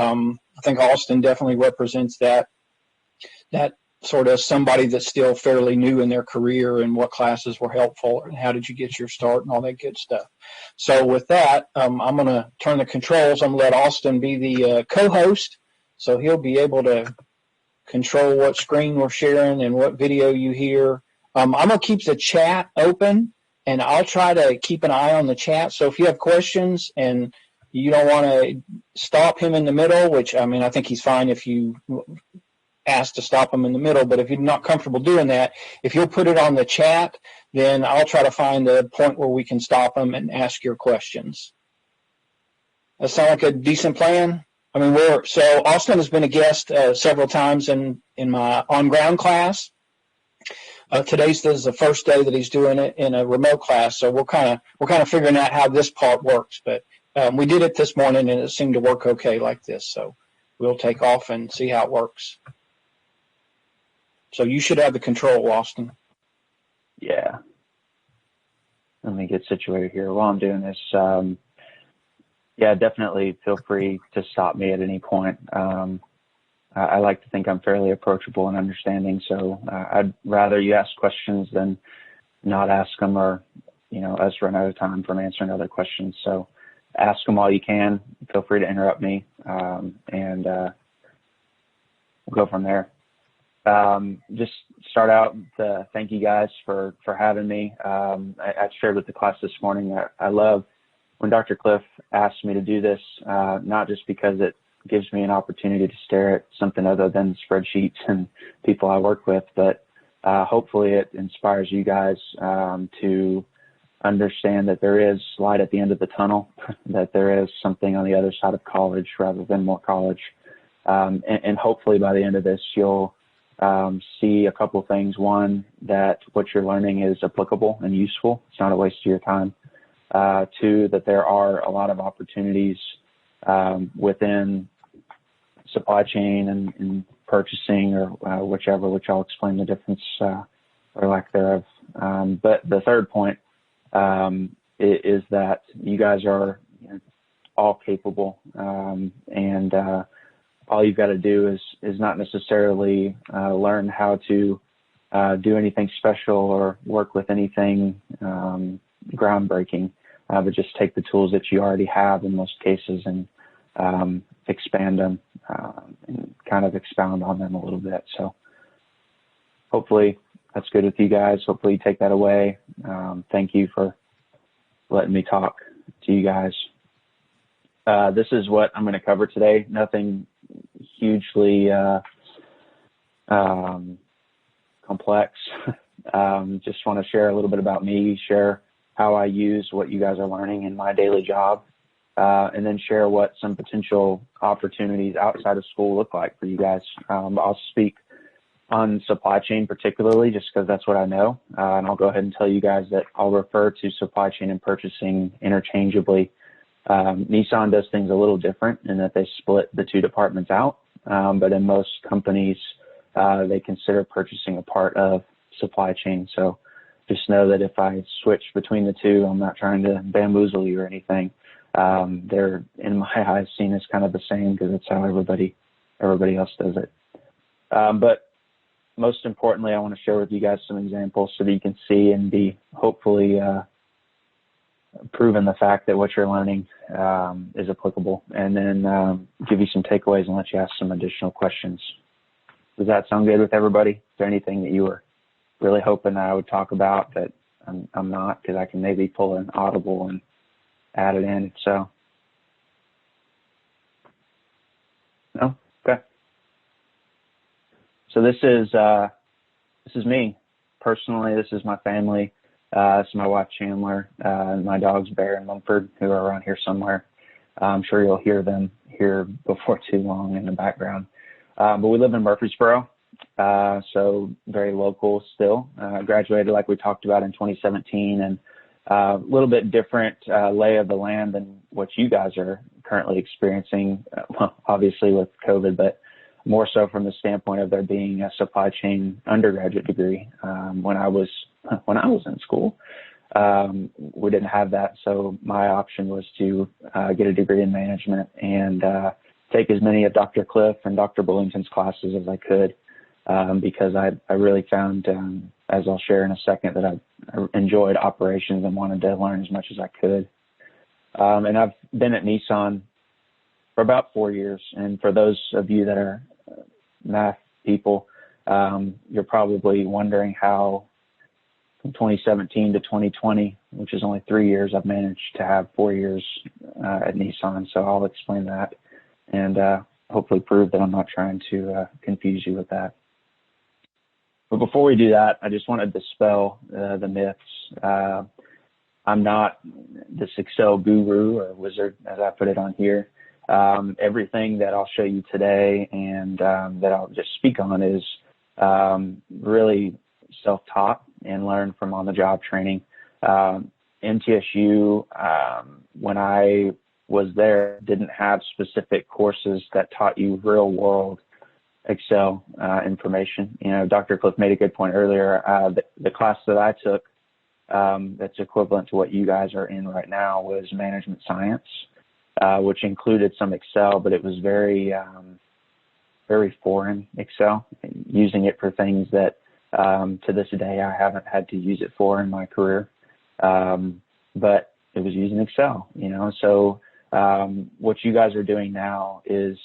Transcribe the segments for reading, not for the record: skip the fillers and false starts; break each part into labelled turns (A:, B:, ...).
A: I think Austin definitely represents that sort of somebody that's still fairly new in their career and what classes were helpful and how did you get your start and all that good stuff. So with that, I'm going to turn the controls. I'm going to let Austin be the co-host, so he'll be able to control what screen we're sharing and what video you hear. I'm going to keep the chat open, and I'll try to keep an eye on the chat. So if you have questions and you don't want to stop him in the middle, which, I mean, I think he's fine if you ask to stop him in the middle, but if you're not comfortable doing that, if you'll put it on the chat, then I'll try to find a point where we can stop him and ask your questions. That sound like a decent plan? I mean, so Austin has been a guest several times in my on-ground class. Today's the first day that he's doing it in a remote class, so we're kind of figuring out how this part works. But we did it this morning, and it seemed to work okay like this. So we'll take off and see how it works. So you should have the control, Austin.
B: Yeah. Let me get situated here. While I'm doing this, yeah, definitely feel free to stop me at any point. I like to think I'm fairly approachable and understanding, so I'd rather you ask questions than not ask them, or, us run out of time from answering other questions. So ask them all you can. Feel free to interrupt me, and we'll go from there. Just start out to thank you guys for having me. I shared with the class this morning that I love when Dr. Cliff asked me to do this, not just because it gives me an opportunity to stare at something other than spreadsheets and people I work with, but hopefully it inspires you guys to understand that there is light at the end of the tunnel, that there is something on the other side of college rather than more college. And hopefully by the end of this, you'll see a couple of things. One, that what you're learning is applicable and useful. It's not a waste of your time. Two, that there are a lot of opportunities within supply chain and purchasing, or whichever, which I'll explain the difference or lack thereof. But the third point is that you guys are all capable, and all you've got to do is not necessarily learn how to do anything special or work with anything groundbreaking, but just take the tools that you already have in most cases and expand them and kind of expound on them a little bit. So hopefully that's good with you guys. Hopefully you take that away. Thank you for letting me talk to you guys. This is what I'm going to cover today. Nothing hugely complex. Just want to share a little bit about me, share how I use what you guys are learning in my daily job, and then share what some potential opportunities outside of school look like for you guys. I'll speak on supply chain particularly just because that's what I know, and I'll go ahead and tell you guys that I'll refer to supply chain and purchasing interchangeably. Nissan does things a little different in that they split the two departments out, but in most companies, they consider purchasing a part of supply chain. So just know that if I switch between the two, I'm not trying to bamboozle you or anything. They're, in my eyes, seen as kind of the same because it's how everybody else does it. But most importantly, I want to share with you guys some examples so that you can see and be hopefully proven the fact that what you're learning is applicable, and then give you some takeaways and let you ask some additional questions. Does that sound good with everybody? Is there anything that you were really hoping I would talk about that I'm not, because I can maybe pull an audible and add it in? So, no? Okay. So this is me personally. This is my family. This is my wife Chandler, and my dogs Bear and Mumford, who are around here somewhere. I'm sure you'll hear them here before too long in the background. But we live in Murfreesboro, so very local still. Graduated, like we talked about, in 2017, and a little bit different lay of the land than what you guys are currently experiencing, well, obviously with COVID, but more so from the standpoint of there being a supply chain undergraduate degree. When I was in school, we didn't have that, so my option was to get a degree in management and take as many of Dr. Cliff and Dr. Bullington's classes as I could, because I really found, as I'll share in a second, that I enjoyed operations and wanted to learn as much as I could. And I've been at Nissan for about 4 years. And for those of you that are math people, you're probably wondering how from 2017 to 2020, which is only 3 years, I've managed to have 4 years at Nissan. So I'll explain that and hopefully prove that I'm not trying to confuse you with that. But before we do that, I just want to dispel the myths. I'm not this Excel guru or wizard, as I put it on here. Everything that I'll show you today and that I'll just speak on is really self-taught and learned from on-the-job training. MTSU, when I was there, didn't have specific courses that taught you real-world Excel information. You know, Dr. Cliff made a good point earlier. The class that I took that's equivalent to what you guys are in right now was management science, which included some Excel, but it was very foreign Excel, using it for things that to this day I haven't had to use it for in my career. But it was using Excel, you know. So what you guys are doing now is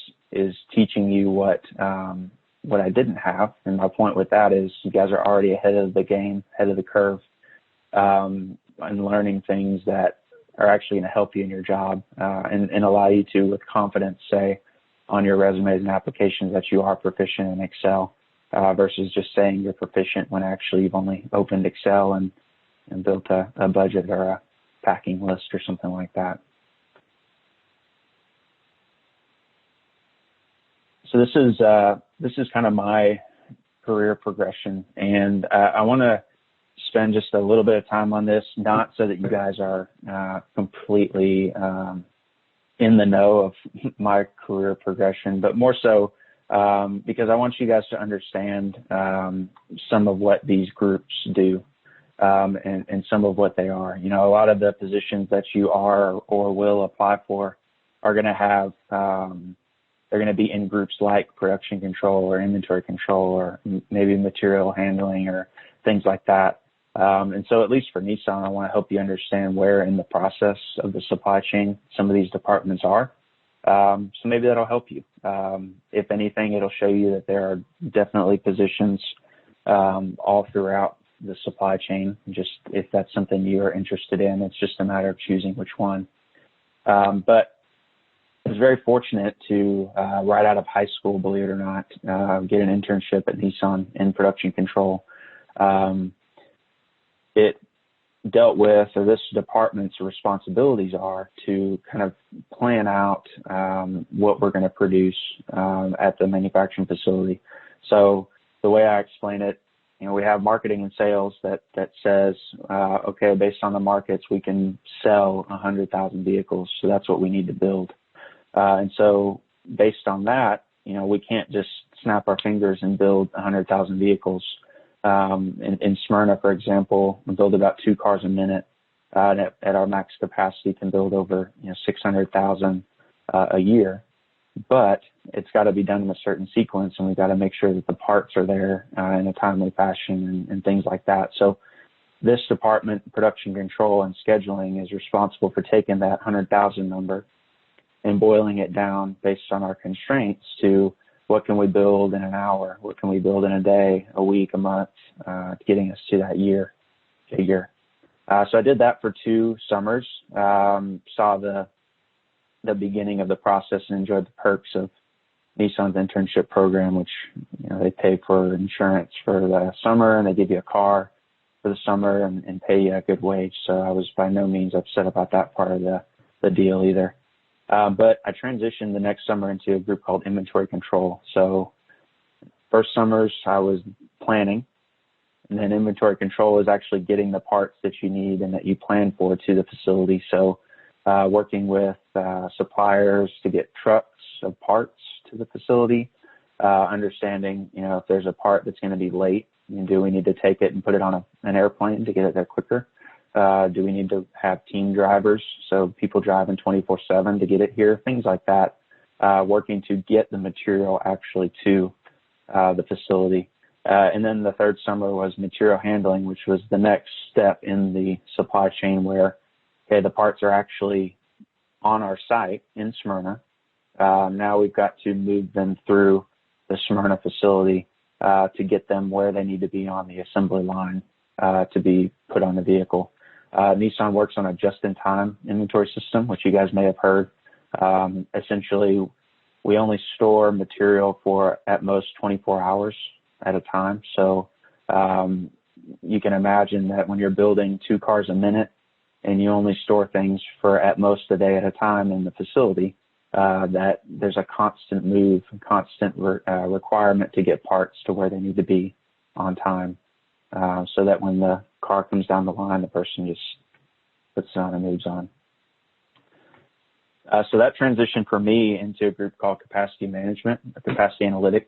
B: teaching you what I didn't have. And my point with that is you guys are already ahead of the game, ahead of the curve, and learning things that are actually going to help you in your job and allow you to, with confidence, say on your resumes and applications that you are proficient in Excel versus just saying you're proficient when actually you've only opened Excel and built a budget or a packing list or something like that. So this is kind of my career progression, and I want to spend just a little bit of time on this, not so that you guys are completely in the know of my career progression, but more so because I want you guys to understand some of what these groups do and some of what they are. You know, a lot of the positions that you are or will apply for are going to have they're going to be in groups like production control or inventory control or maybe material handling or things like that. And so at least for Nissan, I want to help you understand where in the process of the supply chain some of these departments are. So maybe that'll help you. If anything, it'll show you that there are definitely positions all throughout the supply chain. Just if that's something you are interested in, it's just a matter of choosing which one. But I was very fortunate to, right out of high school, believe it or not, get an internship at Nissan in production control. It dealt with, or this department's responsibilities are to kind of plan out what we're going to produce at the manufacturing facility. So the way I explain it, you know, we have marketing and sales that says, okay, based on the markets, we can sell 100,000 vehicles. So that's what we need to build. And so based on that, you know, we can't just snap our fingers and build 100,000 vehicles. In Smyrna, for example, we build about 2 cars a minute. At our max capacity can build over 600,000 a year. But it's got to be done in a certain sequence, and we've got to make sure that the parts are there in a timely fashion and things like that. So this department, production control and scheduling, is responsible for taking that 100,000 number and boiling it down based on our constraints to what can we build in an hour, what can we build in a day, a week, a month, getting us to that year figure. So I did that for 2 summers, saw the beginning of the process and enjoyed the perks of Nissan's internship program, which, you know, they pay for insurance for the summer and they give you a car for the summer and pay you a good wage. So I was by no means upset about that part of the deal either. But I transitioned the next summer into a group called inventory control. So first summers I was planning, and then inventory control is actually getting the parts that you need and that you plan for to the facility. So working with suppliers to get trucks of parts to the facility, understanding, you know, if there's a part that's going to be late, do we need to take it and put it on an airplane to get it there quicker? Do we need to have team drivers, so people driving 24/7 to get it here? Things like that working to get the material actually to the facility. And then the third summer was material handling, which was the next step in the supply chain where, okay, the parts are actually on our site in Smyrna. Now we've got to move them through the Smyrna facility to get them where they need to be on the assembly line to be put on the vehicle. Nissan works on a just-in-time inventory system, which you guys may have heard. Essentially, we only store material for at most 24 hours at a time. So you can imagine that when you're building 2 cars a minute and you only store things for at most a day at a time in the facility, that there's a constant move, constant requirement to get parts to where they need to be on time, so that when the car comes down the line, the person just puts it on and moves on. So that transitioned for me into a group called Capacity Management, or Capacity Analytics.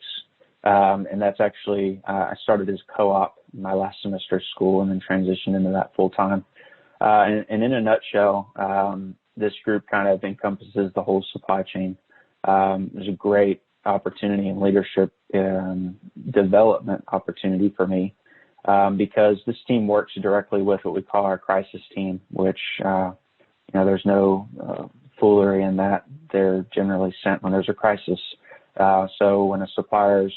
B: And that's actually, I started as co-op in my last semester of school and then transitioned into that full time. And in a nutshell, this group kind of encompasses the whole supply chain. There's a great opportunity and leadership development opportunity for me, because this team works directly with what we call our crisis team, which, there's no foolery in that. They're generally sent when there's a crisis. So when a supplier's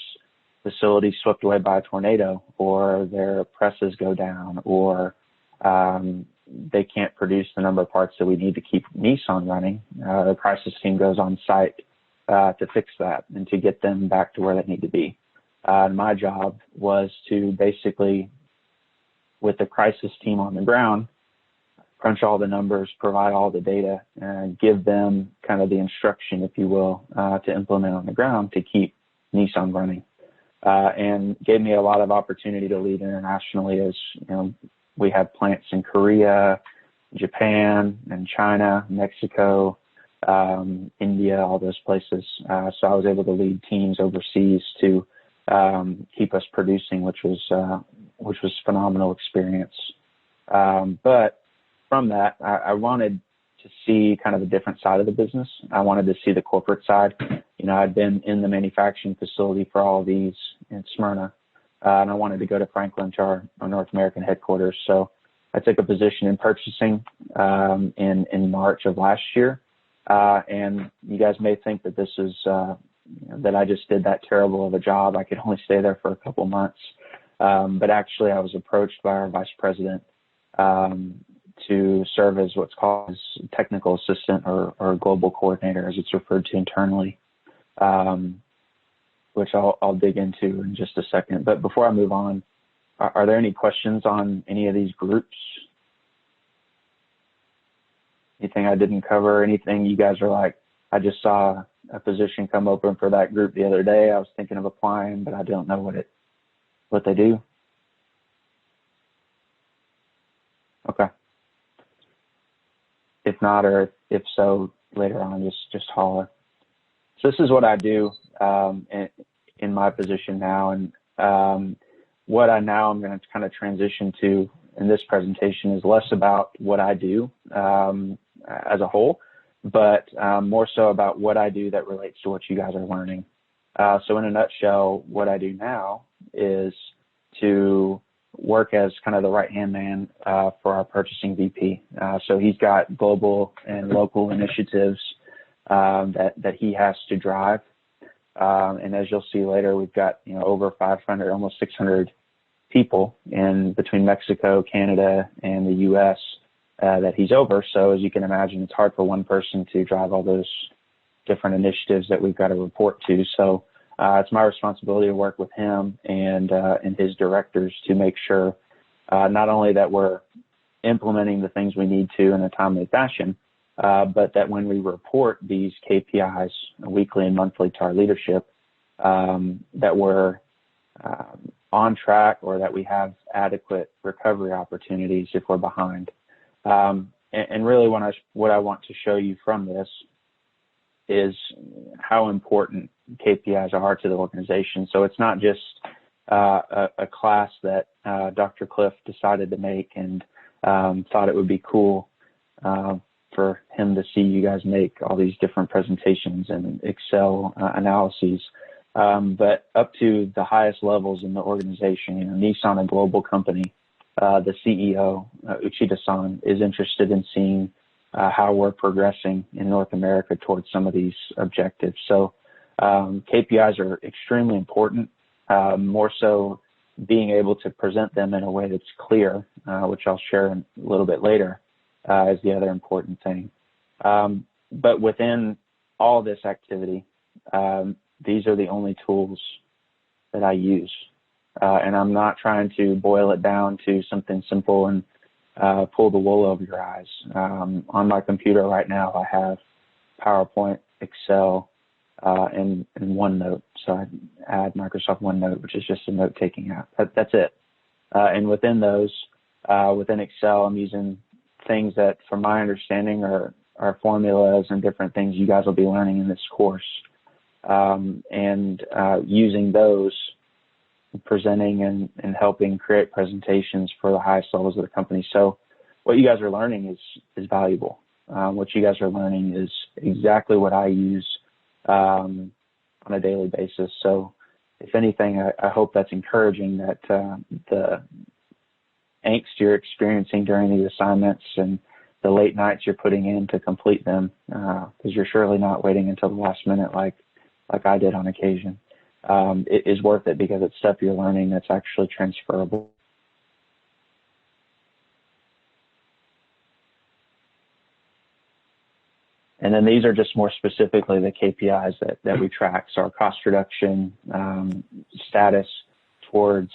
B: facility is swept away by a tornado, or their presses go down, or they can't produce the number of parts that we need to keep Nissan running, the crisis team goes on site to fix that and to get them back to where they need to be. My job was to basically, with the crisis team on the ground, crunch all the numbers, provide all the data, and give them kind of the instruction, if you will, to implement on the ground to keep Nissan running. And gave me a lot of opportunity to lead internationally, as we have plants in Korea, Japan, and China, Mexico, India, all those places. So I was able to lead teams overseas to keep us producing, which was phenomenal experience. But from that, I wanted to see kind of a different side of the business. I wanted to see the corporate side. I'd been in the manufacturing facility for all of these in Smyrna, and I wanted to go to Franklin to our North American headquarters. So I took a position in purchasing in March of last year. And you guys may think that this is that I just did that terrible of a job. I could only stay there for a couple months. But actually, I was approached by our vice president to serve as what's called as technical assistant or global coordinator, as it's referred to internally, which I'll dig into in just a second. But before I move on, are there any questions on any of these groups? Anything I didn't cover? Anything you guys are like, I just saw a position come open for that group the other day. I was thinking of applying, but I don't know what they do. Okay. If not, or if so, later on, just holler. So this is what I do in my position now, and what I'm going to kind of transition to in this presentation is less about what I do as a whole, but more so about what I do that relates to what you guys are learning. So in a nutshell, what I do now is to work as kind of the right-hand man for our purchasing VP. So he's got global and local initiatives that he has to drive. And as you'll see later, we've got over 500, almost 600 people in between Mexico, Canada, and the U.S. That he's over. So as you can imagine, it's hard for one person to drive all those different initiatives that we've got to report to. So it's my responsibility to work with him and his directors to make sure not only that we're implementing the things we need to in a timely fashion, but that when we report these KPIs weekly and monthly to our leadership, that we're on track, or that we have adequate recovery opportunities if we're behind. And really what I want to show you from this is how important KPIs are to the organization. So it's not just a class that Dr. Cliff decided to make and thought it would be cool for him to see you guys make all these different presentations and Excel analyses. But up to the highest levels in the organization, Nissan, a global company, the CEO, Uchida-san, is interested in seeing how we're progressing in North America towards some of these objectives. So KPIs are extremely important, more so being able to present them in a way that's clear, which I'll share a little bit later, is the other important thing. But within all this activity, these are the only tools that I use. And I'm not trying to boil it down to something simple and pull the wool over your eyes. On my computer right now, I have PowerPoint, Excel, and OneNote. So I add Microsoft OneNote, which is just a note-taking app. That's it. And within those, within Excel, I'm using things that, from my understanding, are formulas and different things you guys will be learning in this course. And using those, presenting and helping create presentations for the highest levels of the company. So what you guys are learning is valuable. What you guys are learning is exactly what I use on a daily basis. So if anything, I hope that's encouraging, that the angst you're experiencing during these assignments and the late nights you're putting in to complete them, because you're surely not waiting until the last minute like I did on occasion. It is worth it because it's stuff you're learning that's actually transferable. And then these are just more specifically the KPIs that we track. So our cost reduction status towards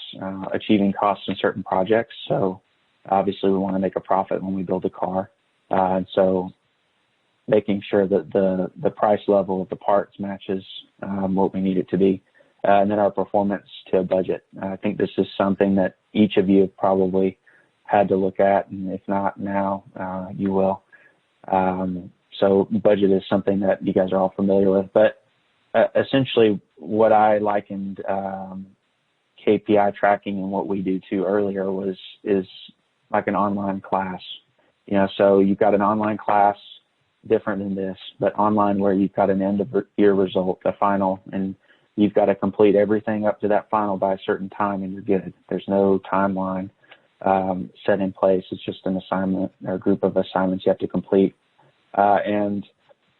B: achieving costs in certain projects. So obviously we want to make a profit when we build a car. And so making sure that the price level of the parts matches what we need it to be. And then our performance to a budget. I think this is something that each of you have probably had to look at, and if not now, you will. So budget is something that you guys are all familiar with. But essentially what I likened KPI tracking and what we do to earlier is like an online class. So you've got an online class different than this, but online where you've got an end of year result, a final, and you've got to complete everything up to that final by a certain time and you're good. There's no timeline set in place. It's just an assignment or a group of assignments you have to complete. And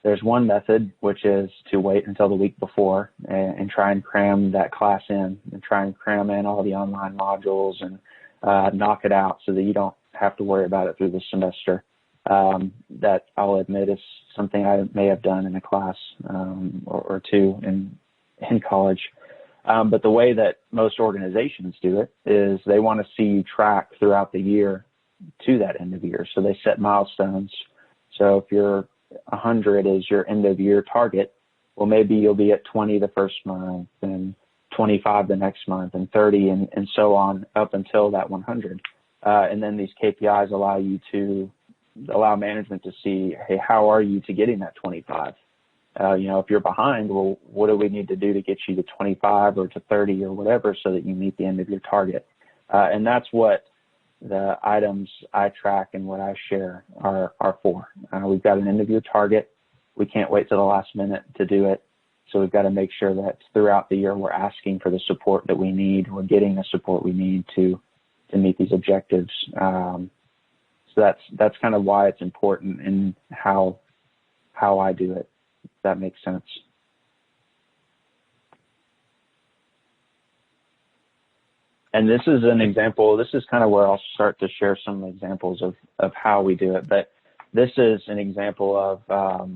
B: there's one method, which is to wait until the week before and try and cram that class in and try and cram in all the online modules and knock it out so that you don't have to worry about it through the semester. That I'll admit is something I may have done in a class or two in college. But the way that most organizations do it is they want to see you track throughout the year to that end of year. So they set milestones. So if you're 100 is your end of year target, well, maybe you'll be at 20 the first month and 25 the next month and 30 and so on up until that 100. And then these KPIs allow management to see, hey, how are you to getting that 25? If you're behind, well, what do we need to do to get you to 25 or to 30 or whatever so that you meet the end of your target? And that's what the items I track and what I share are for. We've got an end of year target. We can't wait till the last minute to do it. So we've got to make sure that throughout the year we're asking for the support that we need. We're getting the support we need to meet these objectives. So that's kind of why it's important in how I do it. If that makes sense. And this is an example. This is kind of where I'll start to share some examples of how we do it. But this is an example of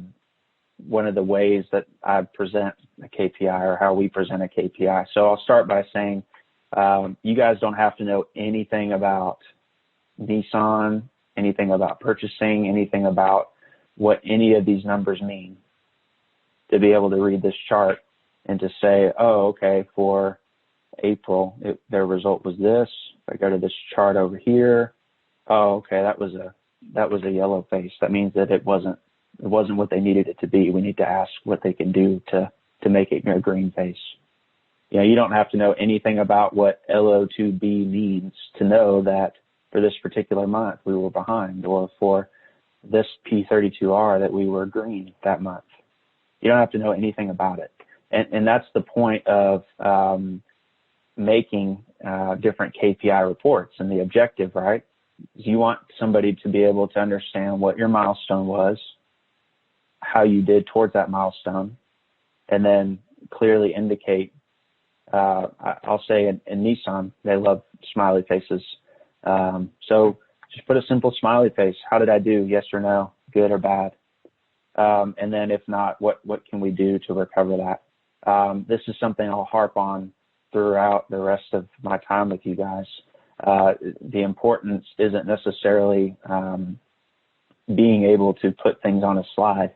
B: one of the ways that I present a KPI or how we present a KPI. So I'll start by saying you guys don't have to know anything about Nissan, anything about purchasing, anything about what any of these numbers mean to be able to read this chart and to say, oh, okay, for April, their result was this. If I go to this chart over here, oh, okay, that was a yellow face. That means that it wasn't what they needed it to be. We need to ask what they can do to make it a green face. You don't have to know anything about what LO2B means to know that for this particular month we were behind, or for this P32R that we were green that month. You don't have to know anything about it. And that's the point of making different KPI reports, and the objective, right? You want somebody to be able to understand what your milestone was, how you did towards that milestone, and then clearly indicate, I'll say in Nissan, they love smiley faces. So just put a simple smiley face. How did I do? Yes or no, good or bad? And then if not, what can we do to recover that? This is something I'll harp on throughout the rest of my time with you guys. The importance isn't necessarily being able to put things on a slide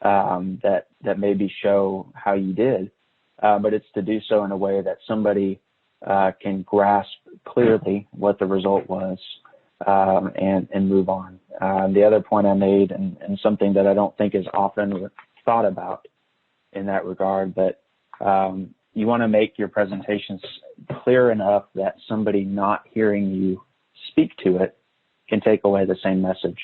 B: that maybe show how you did, but it's to do so in a way that somebody can grasp clearly what the result was and move on. The other point I made, and something that I don't think is often thought about in that regard, but you want to make your presentations clear enough that somebody not hearing you speak to it can take away the same message.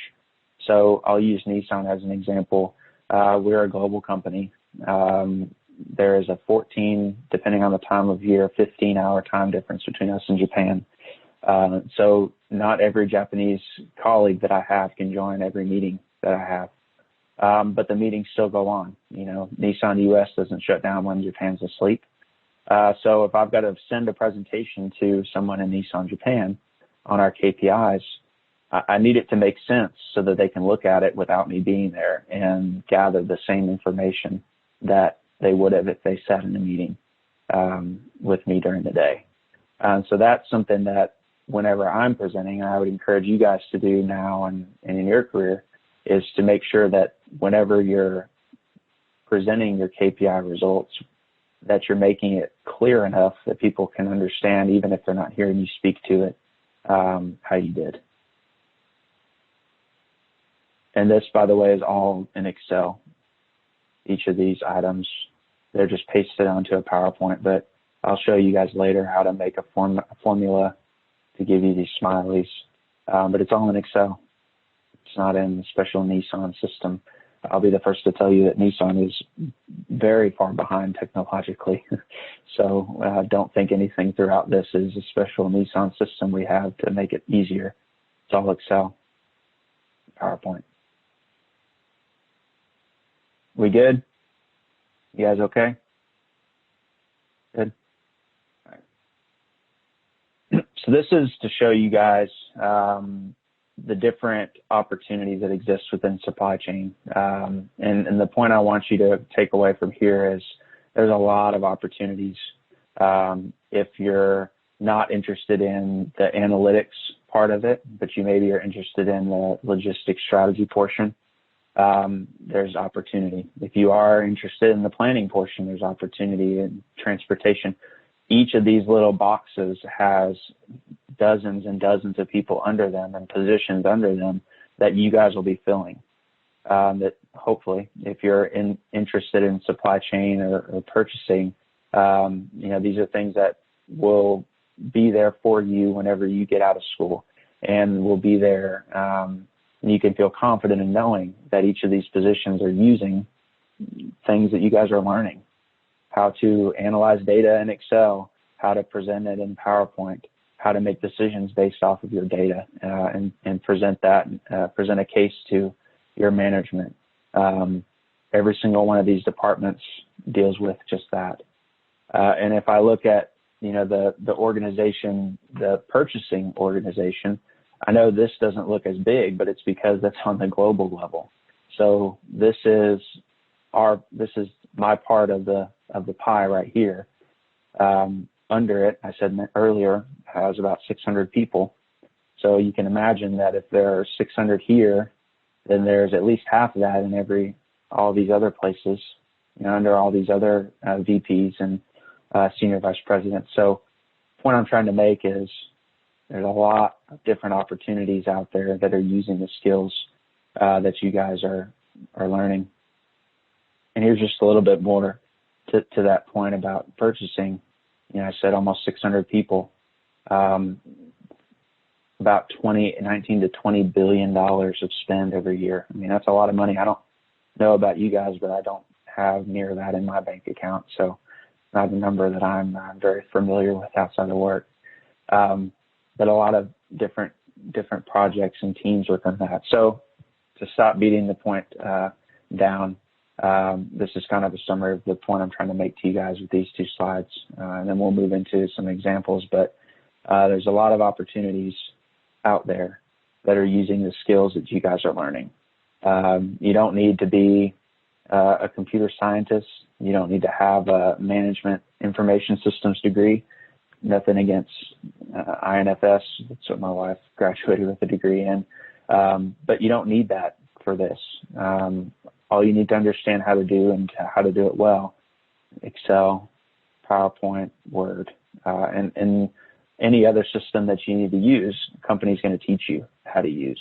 B: So I'll use Nissan as an example. We're a global company. There is a 14, depending on the time of year, 15-hour time difference between us and Japan. So not every Japanese colleague that I have can join every meeting that I have. But the meetings still go on. You know, Nissan US doesn't shut down when Japan's asleep. So if I've got to send a presentation to someone in Nissan Japan on our KPIs, I need it to make sense so that they can look at it without me being there and gather the same information that they would have if they sat in a meeting with me during the day. So that's something that whenever I'm presenting, I would encourage you guys to do now and in your career, is to make sure that whenever you're presenting your KPI results, that you're making it clear enough that people can understand, even if they're not hearing you speak to it, how you did. And this, by the way, is all in Excel. Each of these items, they're just pasted onto a PowerPoint, but I'll show you guys later how to make a formula to give you these smileys. But it's all in Excel. It's not in the special Nissan system. I'll be the first to tell you that Nissan is very far behind technologically. So don't think anything throughout this is a special Nissan system we have to make it easier. It's all Excel, PowerPoint. We good? You guys okay? Good. All right. So this is to show you guys the different opportunities that exist within supply chain. And the point I want you to take away from here is there's a lot of opportunities. If you're not interested in the analytics part of it, but you maybe are interested in the logistics strategy portion, there's opportunity. If you are interested in the planning portion, there's opportunity in transportation. Each of these little boxes has dozens and dozens of people under them and positions under them that you guys will be filling. That hopefully, if you're interested in supply chain or purchasing, these are things that will be there for you whenever you get out of school, and will be there. And you can feel confident in knowing that each of these positions are using things that you guys are learning. How to analyze data in Excel, how to present it in PowerPoint, how to make decisions based off of your data, and present a case to your management. Every single one of these departments deals with just that. And if I look at, the organization, the purchasing organization, I know this doesn't look as big, but it's because that's on the global level. So this is my part of the pie right here. Under it, I said earlier, has about 600 people. So you can imagine that if there are 600 here, then there's at least half of that in all these other places, under all these other VPs and senior vice presidents. So the point I'm trying to make is there's a lot of different opportunities out there that are using the skills that you guys are learning. And here's just a little bit more to that point about purchasing. I said almost 600 people. about 19 to $20 billion of spend every year. I mean, that's a lot of money. I don't know about you guys, but I don't have near that in my bank account. So not a number that I'm very familiar with outside of work. But a lot of different projects and teams within that. So to stop beating the point down, this is kind of a summary of the point I'm trying to make to you guys with these two slides. And then we'll move into some examples. But there's a lot of opportunities out there that are using the skills that you guys are learning. You don't need to be a computer scientist. You don't need to have a management information systems degree. Nothing against INFS. That's what my wife graduated with a degree in. But you don't need that for this. All you need to understand how to do and how to do it well, Excel, PowerPoint, Word, and any other system that you need to use, the company's going to teach you how to use.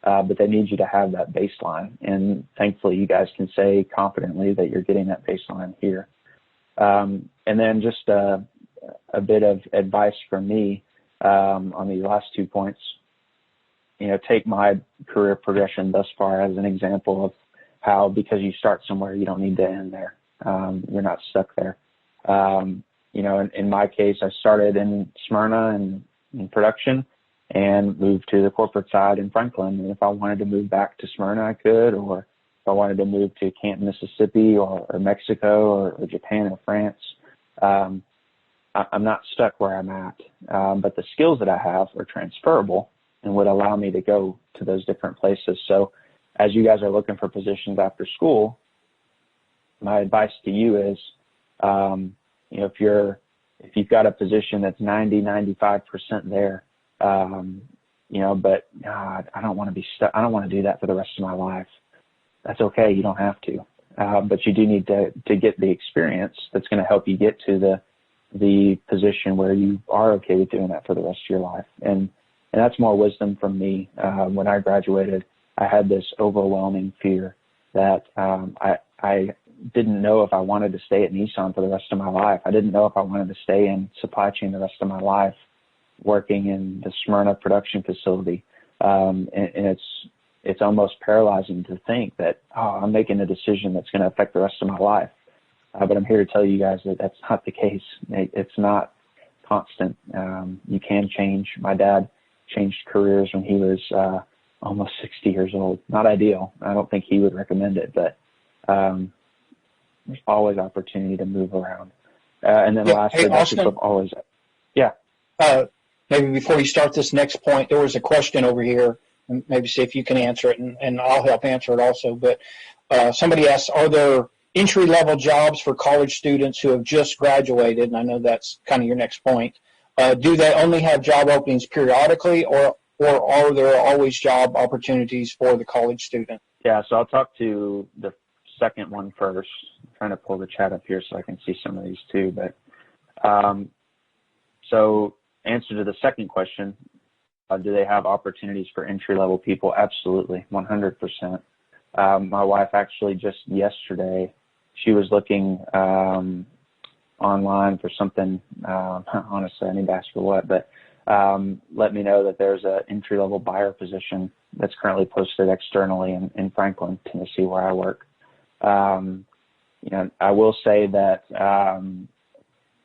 B: But they need you to have that baseline. And thankfully, you guys can say confidently that you're getting that baseline here. And then just a bit of advice from me on these last 2 points. Take my career progression thus far as an example of how, because you start somewhere, you don't need to end there. You're not stuck there. In my case, I started in Smyrna and in production and moved to the corporate side in Franklin. And if I wanted to move back to Smyrna, I could, or if I wanted to move to Canton, Mississippi, or Mexico, or Japan, or France, I'm not stuck where I'm at. But the skills that I have are transferable and would allow me to go to those different places. So as you guys are looking for positions after school, my advice to you is, if you've got a position that's 95% there, but I don't want to be stuck. I don't want to do that for the rest of my life. That's okay. You don't have to. But you do need to get the experience that's going to help you get to the position where you are okay with doing that for the rest of your life. And that's more wisdom from me. When I graduated, I had this overwhelming fear that I didn't know if I wanted to stay at Nissan for the rest of my life. I didn't know if I wanted to stay in supply chain the rest of my life, working in the Smyrna production facility. And it's almost paralyzing to think that, I'm making a decision that's going to affect the rest of my life. But I'm here to tell you guys that that's not the case. It's not constant. You can change. My dad changed careers when he was almost 60 years old. Not ideal. I don't think he would recommend it, but there's always opportunity to move around. And then lastly, that's just always, yeah.
A: Maybe before you start this next point, there was a question over here, and maybe see if you can answer it, and I'll help answer it also. But somebody asked, are there entry-level jobs for college students who have just graduated? And I know that's kind of your next point. Do they only have job openings periodically, or are there always job opportunities for the college student?
B: Yeah, so I'll talk to the second one first. I'm trying to pull the chat up here so I can see some of these too. But so answer to the second question, do they have opportunities for entry-level people? Absolutely, 100%. My wife actually just yesterday, she was looking online for something. Honestly, I need to ask her what, but let me know that there's an entry-level buyer position that's currently posted externally in Franklin, Tennessee, where I work. I will say that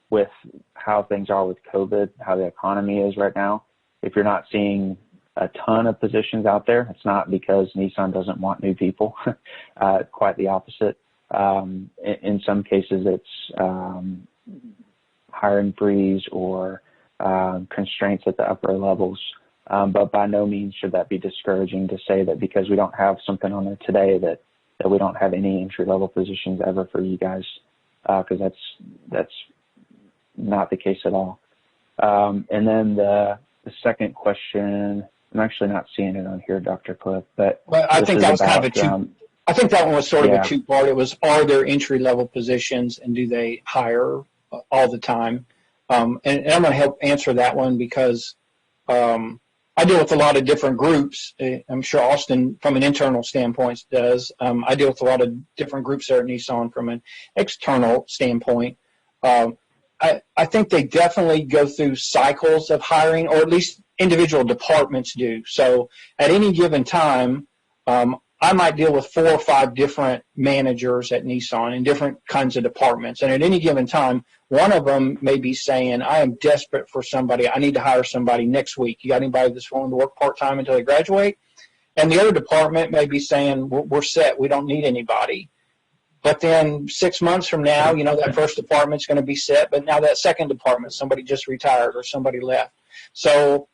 B: with how things are with COVID, how the economy is right now, if you're not seeing a ton of positions out there, it's not because Nissan doesn't want new people. Quite the opposite. In some cases, it's hiring freeze or constraints at the upper levels. But by no means should that be discouraging to say that because we don't have something on there today that we don't have any entry-level positions ever for you guys, because that's not the case at all. And then the second question, I'm actually not seeing it on here, Dr. Cliff, but
A: I think that was kind of a two. I think that one was sort of a two-part. It was, are there entry-level positions, and do they hire all the time? And I'm going to help answer that one because I deal with a lot of different groups. I'm sure Austin, from an internal standpoint, does. I deal with a lot of different groups there at Nissan from an external standpoint. I think they definitely go through cycles of hiring, or at least individual departments do. So at any given time, I might deal with 4 or 5 different managers at Nissan in different kinds of departments. And at any given time, one of them may be saying, I am desperate for somebody. I need to hire somebody next week. You got anybody that's willing to work part-time until they graduate? And the other department may be saying, we're set. We don't need anybody. But then 6 months from now, that first department's going to be set. But now that second department, somebody just retired or somebody left. So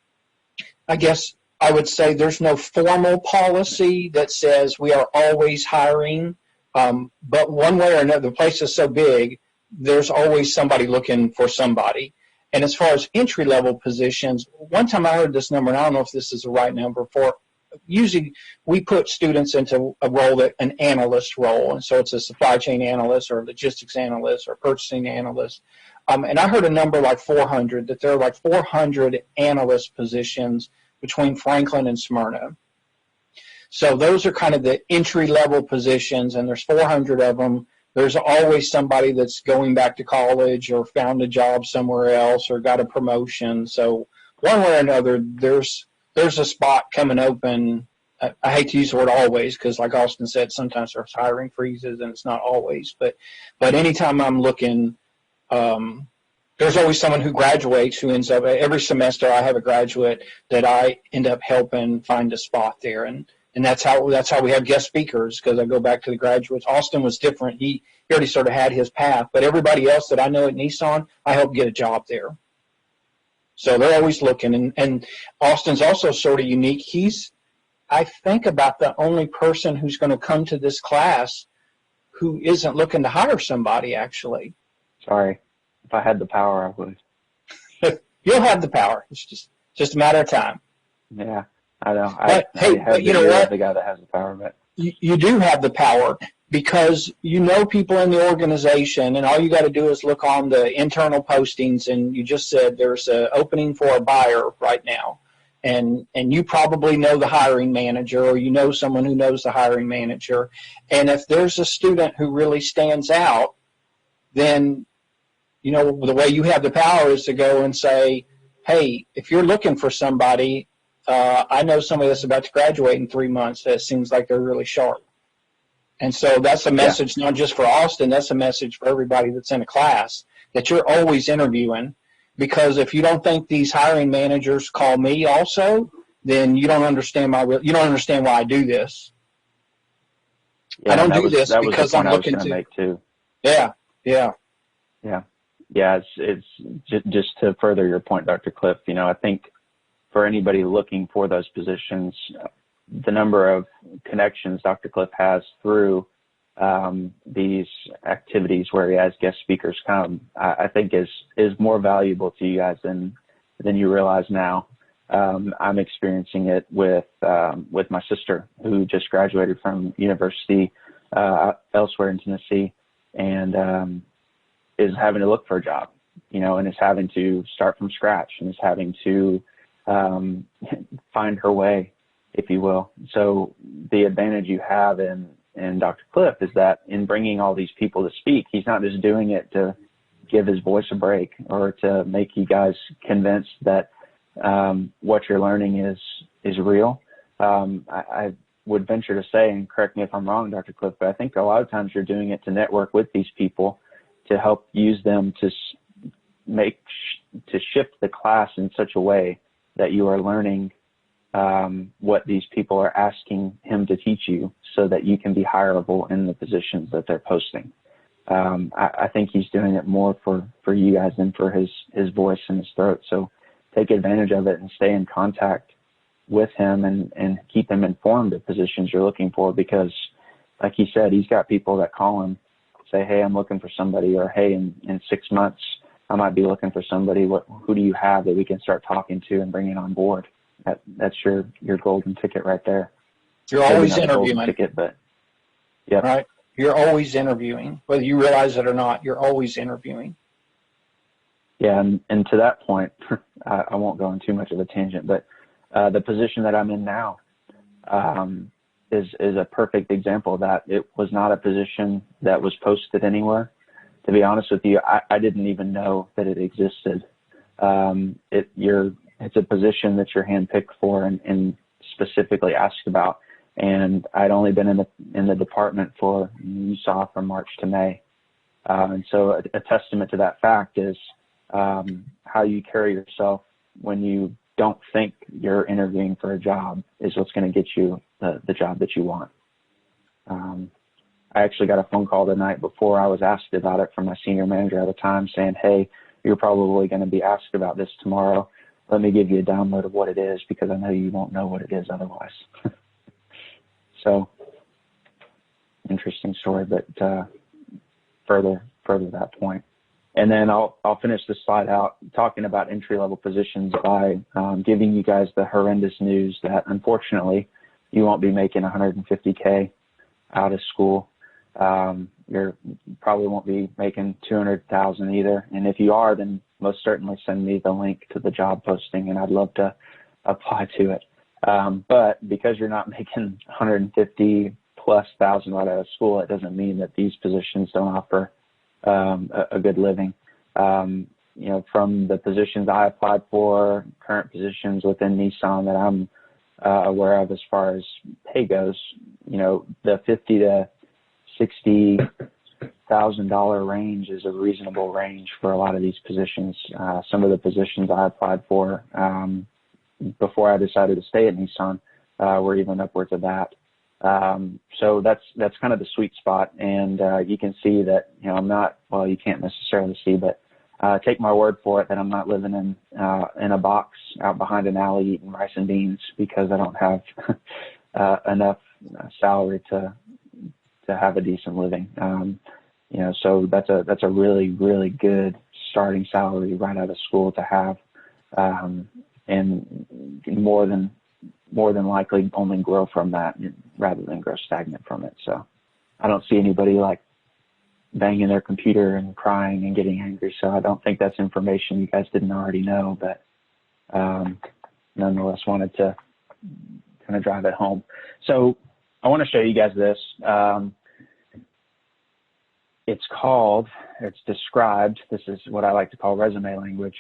A: I guess I would say there's no formal policy that says we are always hiring. But one way or another, the place is so big, there's always somebody looking for somebody. And as far as entry-level positions, one time I heard this number, and I don't know if this is the right number, for usually we put students into a role, that an analyst role. And so it's a supply chain analyst or logistics analyst or purchasing analyst. And I heard a number like 400, that there are like 400 analyst positions between Franklin and Smyrna. So those are kind of the entry-level positions, and there's 400 of them. There's always somebody that's going back to college or found a job somewhere else or got a promotion. So one way or another, there's a spot coming open. I hate to use the word always because, like Austin said, sometimes there's hiring freezes and it's not always. But anytime I'm looking, there's always someone who graduates who ends up, every semester I have a graduate that I end up helping find a spot there. And that's how we have guest speakers, because I go back to the graduates. Austin was different. He already sort of had his path. But everybody else that I know at Nissan, I help get a job there. So they're always looking. And Austin's also sort of unique. He's, I think, about the only person who's going to come to this class who isn't looking to hire somebody, actually.
B: Sorry. If I had the power, I would.
A: You'll have the power. It's just a matter of time.
B: Yeah, I know.
A: But you know what?
B: The guy that has the power, but
A: you do have the power, because you know people in the organization, and all you got to do is look on the internal postings, and you just said there's an opening for a buyer right now, and you probably know the hiring manager, or you know someone who knows the hiring manager, and if there's a student who really stands out, then the way you have the power is to go and say, hey, if you're looking for somebody, I know somebody that's about to graduate in 3 months that seems like they're really sharp. And so that's a message not just for Austin, that's a message for everybody that's in a class, that you're always interviewing. Because if you don't think these hiring managers call me also, then you don't understand why I do this.
B: Yeah,
A: I don't do this because I'm looking to
B: make too.
A: Yeah.
B: It's just to further your point, Dr. Cliff. I think for anybody looking for those positions, the number of connections Dr. Cliff has through these activities where he has guest speakers come, I think is more valuable to you guys than you realize now. I'm experiencing it with my sister, who just graduated from university elsewhere in Tennessee, and is having to look for a job, and is having to start from scratch, and is having to find her way, if you will. So the advantage you have in Dr. Cliff is that in bringing all these people to speak, he's not just doing it to give his voice a break or to make you guys convinced that what you're learning is real. I would venture to say, and correct me if I'm wrong, Dr. Cliff, but I think a lot of times you're doing it to network with these people, to help use them to shift the class in such a way that you are learning what these people are asking him to teach you, so that you can be hireable in the positions that they're posting. I think he's doing it more for you guys than for his voice and his throat. So take advantage of it and stay in contact with him and keep him informed of positions you're looking for, because like he said, he's got people that call him, say, hey, I'm looking for somebody, or hey, in 6 months, I might be looking for somebody. Who do you have that we can start talking to and bringing on board? That's your golden ticket right there.
A: You're always interviewing.
B: Ticket, but yeah,
A: right. You're always interviewing, whether you realize it or not. You're always interviewing.
B: Yeah, and to that point, I won't go on too much of a tangent, but the position that I'm in now is a perfect example of that. It was not a position that was posted anywhere. To be honest with you, I didn't even know that it existed. it's a position that you're handpicked for and specifically asked about. And I'd only been in the department for, you saw, from March to May. And so a testament to that fact is how you carry yourself when you don't think you're interviewing for a job is what's going to get you the job that you want. I actually got a phone call the night before I was asked about it from my senior manager at the time saying, hey, you're probably going to be asked about this tomorrow. Let me give you a download of what it is because I know you won't know what it is otherwise. So, interesting story, but further that point. And then I'll finish this slide out talking about entry-level positions by giving you guys the horrendous news that unfortunately you won't be making $150K out of school. You probably won't be making $200,000 either. And if you are, then most certainly send me the link to the job posting, and I'd love to apply to it. But because you're not making $150,000+ right out of school, it doesn't mean that these positions don't offer a good living. You know, from the positions I applied for, current positions within Nissan that I'm aware of as far as pay goes, you know, the $50,000 to $60,000 range is a reasonable range for a lot of these positions. Some of the positions I applied for before I decided to stay at Nissan were even upwards of that. So that's kind of the sweet spot. And you can see that, you know, I'm not, well, you can't necessarily see, but take my word for it that I'm not living in a box out behind an alley eating rice and beans because I don't have enough salary to have a decent living. You know, so that's a really, really good starting salary right out of school to have, and more than likely only grow from that rather than grow stagnant from it. So I don't see anybody like banging their computer and crying and getting angry. So I don't think that's information you guys didn't already know, but nonetheless wanted to kind of drive it home. So I want to show you guys this. It's described, this is what I like to call resume language,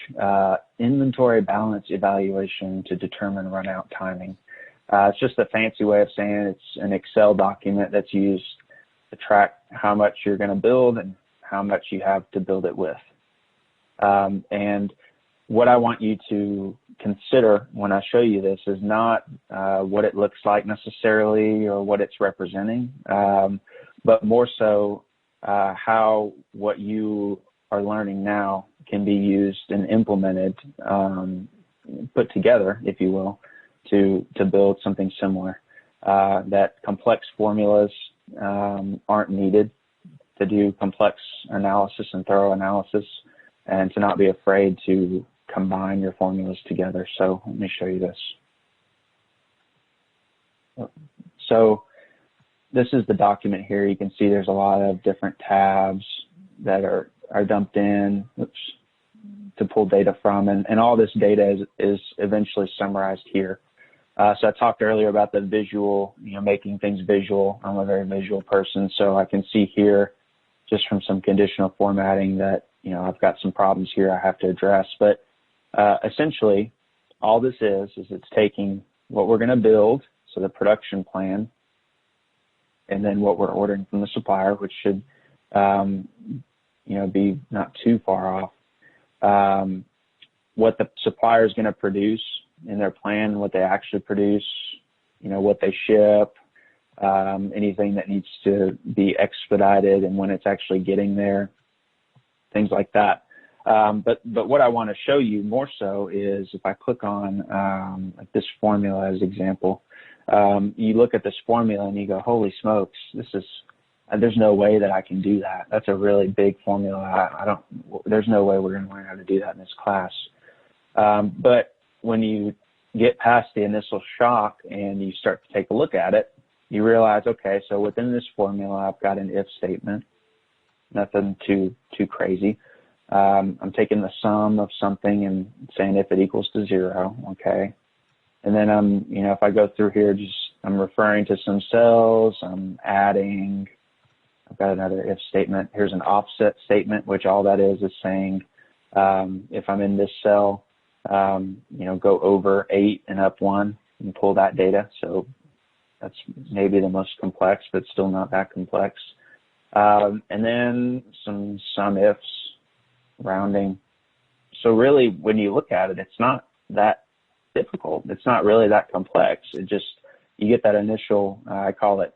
B: inventory balance evaluation to determine run out timing. It's just a fancy way of saying it's an Excel document that's used to track how much you're going to build and how much you have to build it with. And what I want you to consider when I show you this is not what it looks like necessarily or what it's representing, but more so how what you are learning now can be used and implemented, put together, if you will, to build something similar. That complex formulas aren't needed to do complex analysis and thorough analysis, and to not be afraid to combine your formulas together. So let me show you this. So this is the document here. You can see there's a lot of different tabs that are dumped in to pull data from, and all this data is eventually summarized here. So I talked earlier about the visual, you know, making things visual. I'm a very visual person, so I can see here just from some conditional formatting that, you know, I've got some problems here I have to address. But essentially, all this is it's taking what we're going to build, so the production plan, and then what we're ordering from the supplier, which should, you know, be not too far off. What the supplier is going to produce in their plan, what they actually produce, you know, what they ship, anything that needs to be expedited and when it's actually getting there, things like that. But what I want to show you more so is if I click on like this formula as example, you look at this formula and you go, holy smokes, there's no way that I can do that. That's a really big formula. There's no way we're going to learn how to do that in this class. But when you get past the initial shock and you start to take a look at it, you realize, okay, so within this formula, I've got an if statement, nothing too crazy. I'm taking the sum of something and saying if it equals to 0, okay. And then if I go through here, I'm referring to some cells, I'm adding, I've got another if statement. Here's an offset statement, which all that is saying, if I'm in this cell, go over 8 and up 1 and pull that data. So that's maybe the most complex, but still not that complex. And then some sum ifs, rounding. So really, when you look at it, it's not that difficult. It's not really that complex. It just, you get that initial, I call it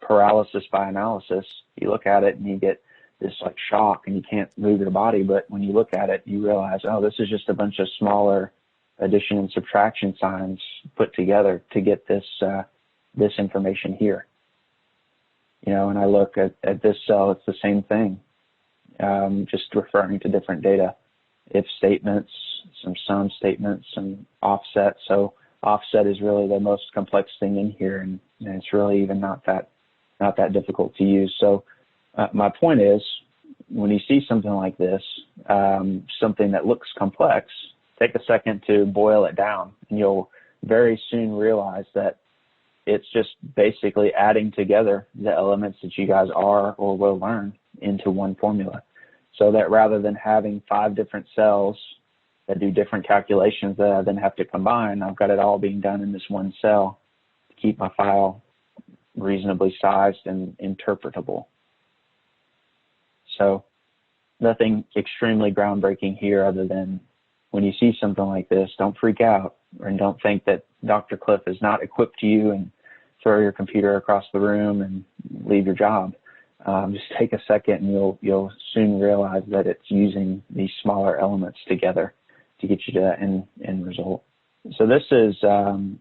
B: paralysis by analysis. You look at it and you get this like shock and you can't move your body. But when you look at it, you realize, oh, this is just a bunch of smaller addition and subtraction signs put together to get this information here. And I look at this cell, it's the same thing, just referring to different data. If statements, some sum statements, some offset. So offset is really the most complex thing in here, and it's really even not that difficult to use. So my point is, when you see something like this, something that looks complex, take a second to boil it down, and you'll very soon realize that it's just basically adding together the elements that you guys are or will learn into one formula. So that rather than having 5 different cells that do different calculations that I then have to combine, I've got it all being done in this one cell to keep my file reasonably sized and interpretable. So nothing extremely groundbreaking here, other than when you see something like this, don't freak out, and don't think that Dr. Cliff has not equipped you and throw your computer across the room and leave your job. Just take a second and you'll soon realize that it's using these smaller elements together to get you to that end result. So this is the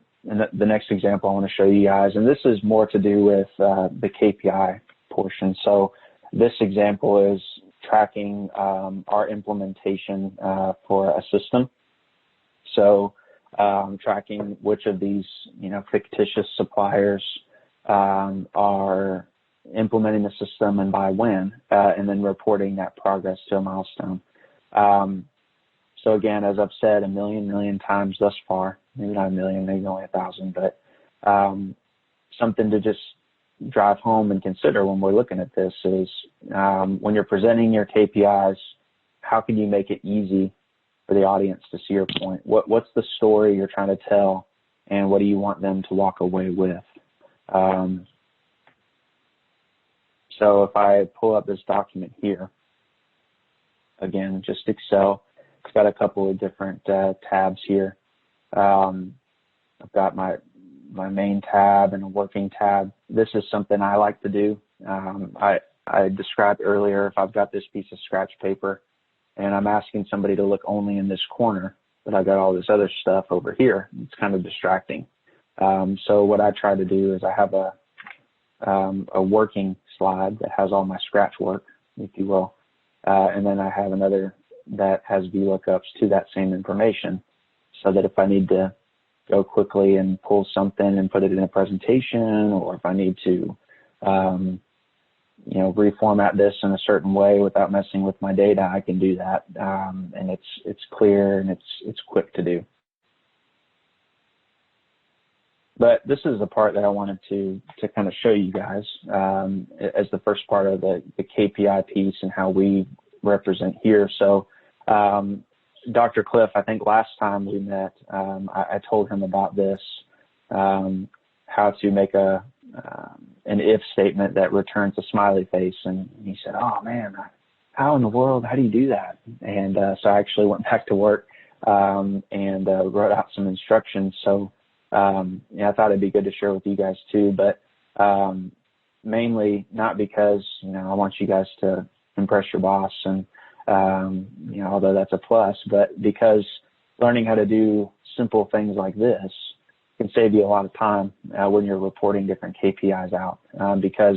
B: next example I want to show you guys, and this is more to do with the KPI portion. So this example is tracking our implementation for a system. So tracking which of these fictitious suppliers are implementing the system and by when, and then reporting that progress to a milestone. So again, as I've said a million times thus far, maybe not a million, maybe only 1,000, but something to just drive home and consider when we're looking at this is when you're presenting your KPIs, how can you make it easy for the audience to see your point? What's the story you're trying to tell, and what do you want them to walk away with? So if I pull up this document here, again, just Excel, it's got a couple of different tabs here. I've got my main tab and a working tab. This is something I like to do. I described earlier, if I've got this piece of scratch paper and I'm asking somebody to look only in this corner, but I got all this other stuff over here, it's kind of distracting. So what I try to do is I have a working slide that has all my scratch work, if you will, and then I have another that has VLOOKUPs to that same information, so that if I need to go quickly and pull something and put it in a presentation, or if I need to reformat this in a certain way without messing with my data, I can do that, and it's clear and it's quick to do. But this is the part that I wanted to kind of show you guys as the first part of the KPI piece and how we represent here. So Dr. Cliff, I think last time we met, I told him about this, how to make an if statement that returns a smiley face. And he said, oh man, how in the world, how do you do that? And so I actually went back to work and wrote out some instructions. So I thought it'd be good to share with you guys too, but mainly not because, I want you guys to impress your boss and, although that's a plus, but because learning how to do simple things like this can save you a lot of time when you're reporting different KPIs out. Because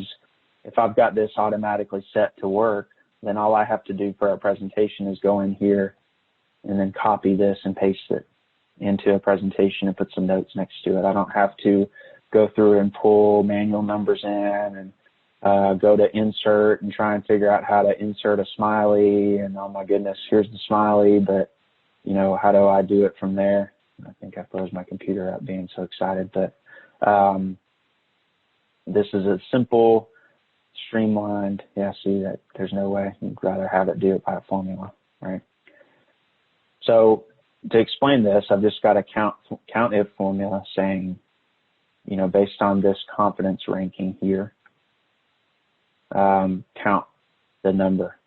B: if I've got this automatically set to work, then all I have to do for our presentation is go in here and then copy this and paste it into a presentation and put some notes next to it. I don't have to go through and pull manual numbers in and go to insert and try and figure out how to insert a smiley, and oh my goodness, here's the smiley, but how do I do it from there? I think I froze my computer up being so excited, but this is a simple, streamlined, see that there's no way. You'd rather have it do it by a formula, right? So to explain this, I've just got a count if formula saying, you know, based on this confidence ranking here, count the number.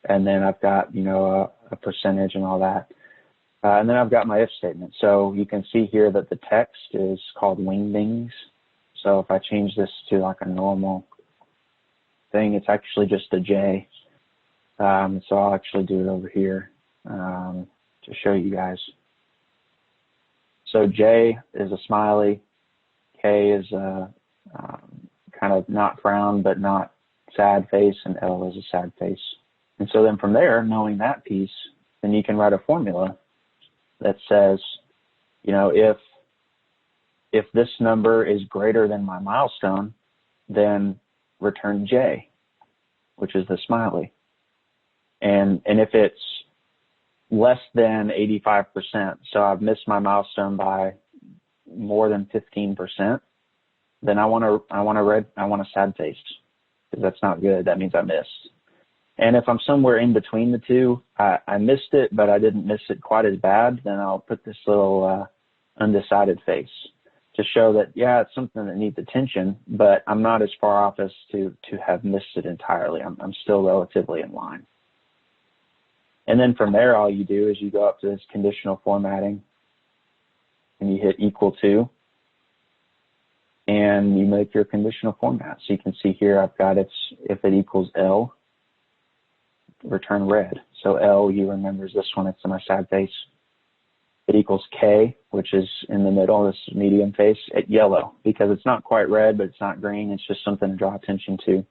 B: And then I've got, you know, a percentage and all that. And then I've got my if statement. So you can see here that the text is called wingdings. So if I change this to like a normal thing, it's actually just a J. So I'll actually do it over here to show you guys. So J is a smiley, K is a kind of not frown but not sad face, and L is a sad face. And so then from there, knowing that piece, then you can write a formula that says, you know, if this number is greater than my milestone, then return J, which is the smiley. And if it's less than 85%, so I've missed my milestone by more than 15%, then I want a sad face, because that's not good. That means I missed. And if I'm somewhere in between the two, I missed it, but I didn't miss it quite as bad, then I'll put this little undecided face to show that, yeah, it's something that needs attention, but I'm not as far off as to have missed it entirely. I'm still relatively in line. And then from there, all you do is you go up to this conditional formatting and you hit equal to, and you make your conditional format. So you can see here I've got if it equals L, return red. So L, you remember, is this one, it's my sad face. It equals K, which is in the middle, this medium face, at yellow, because it's not quite red, but it's not green. It's just something to draw attention to.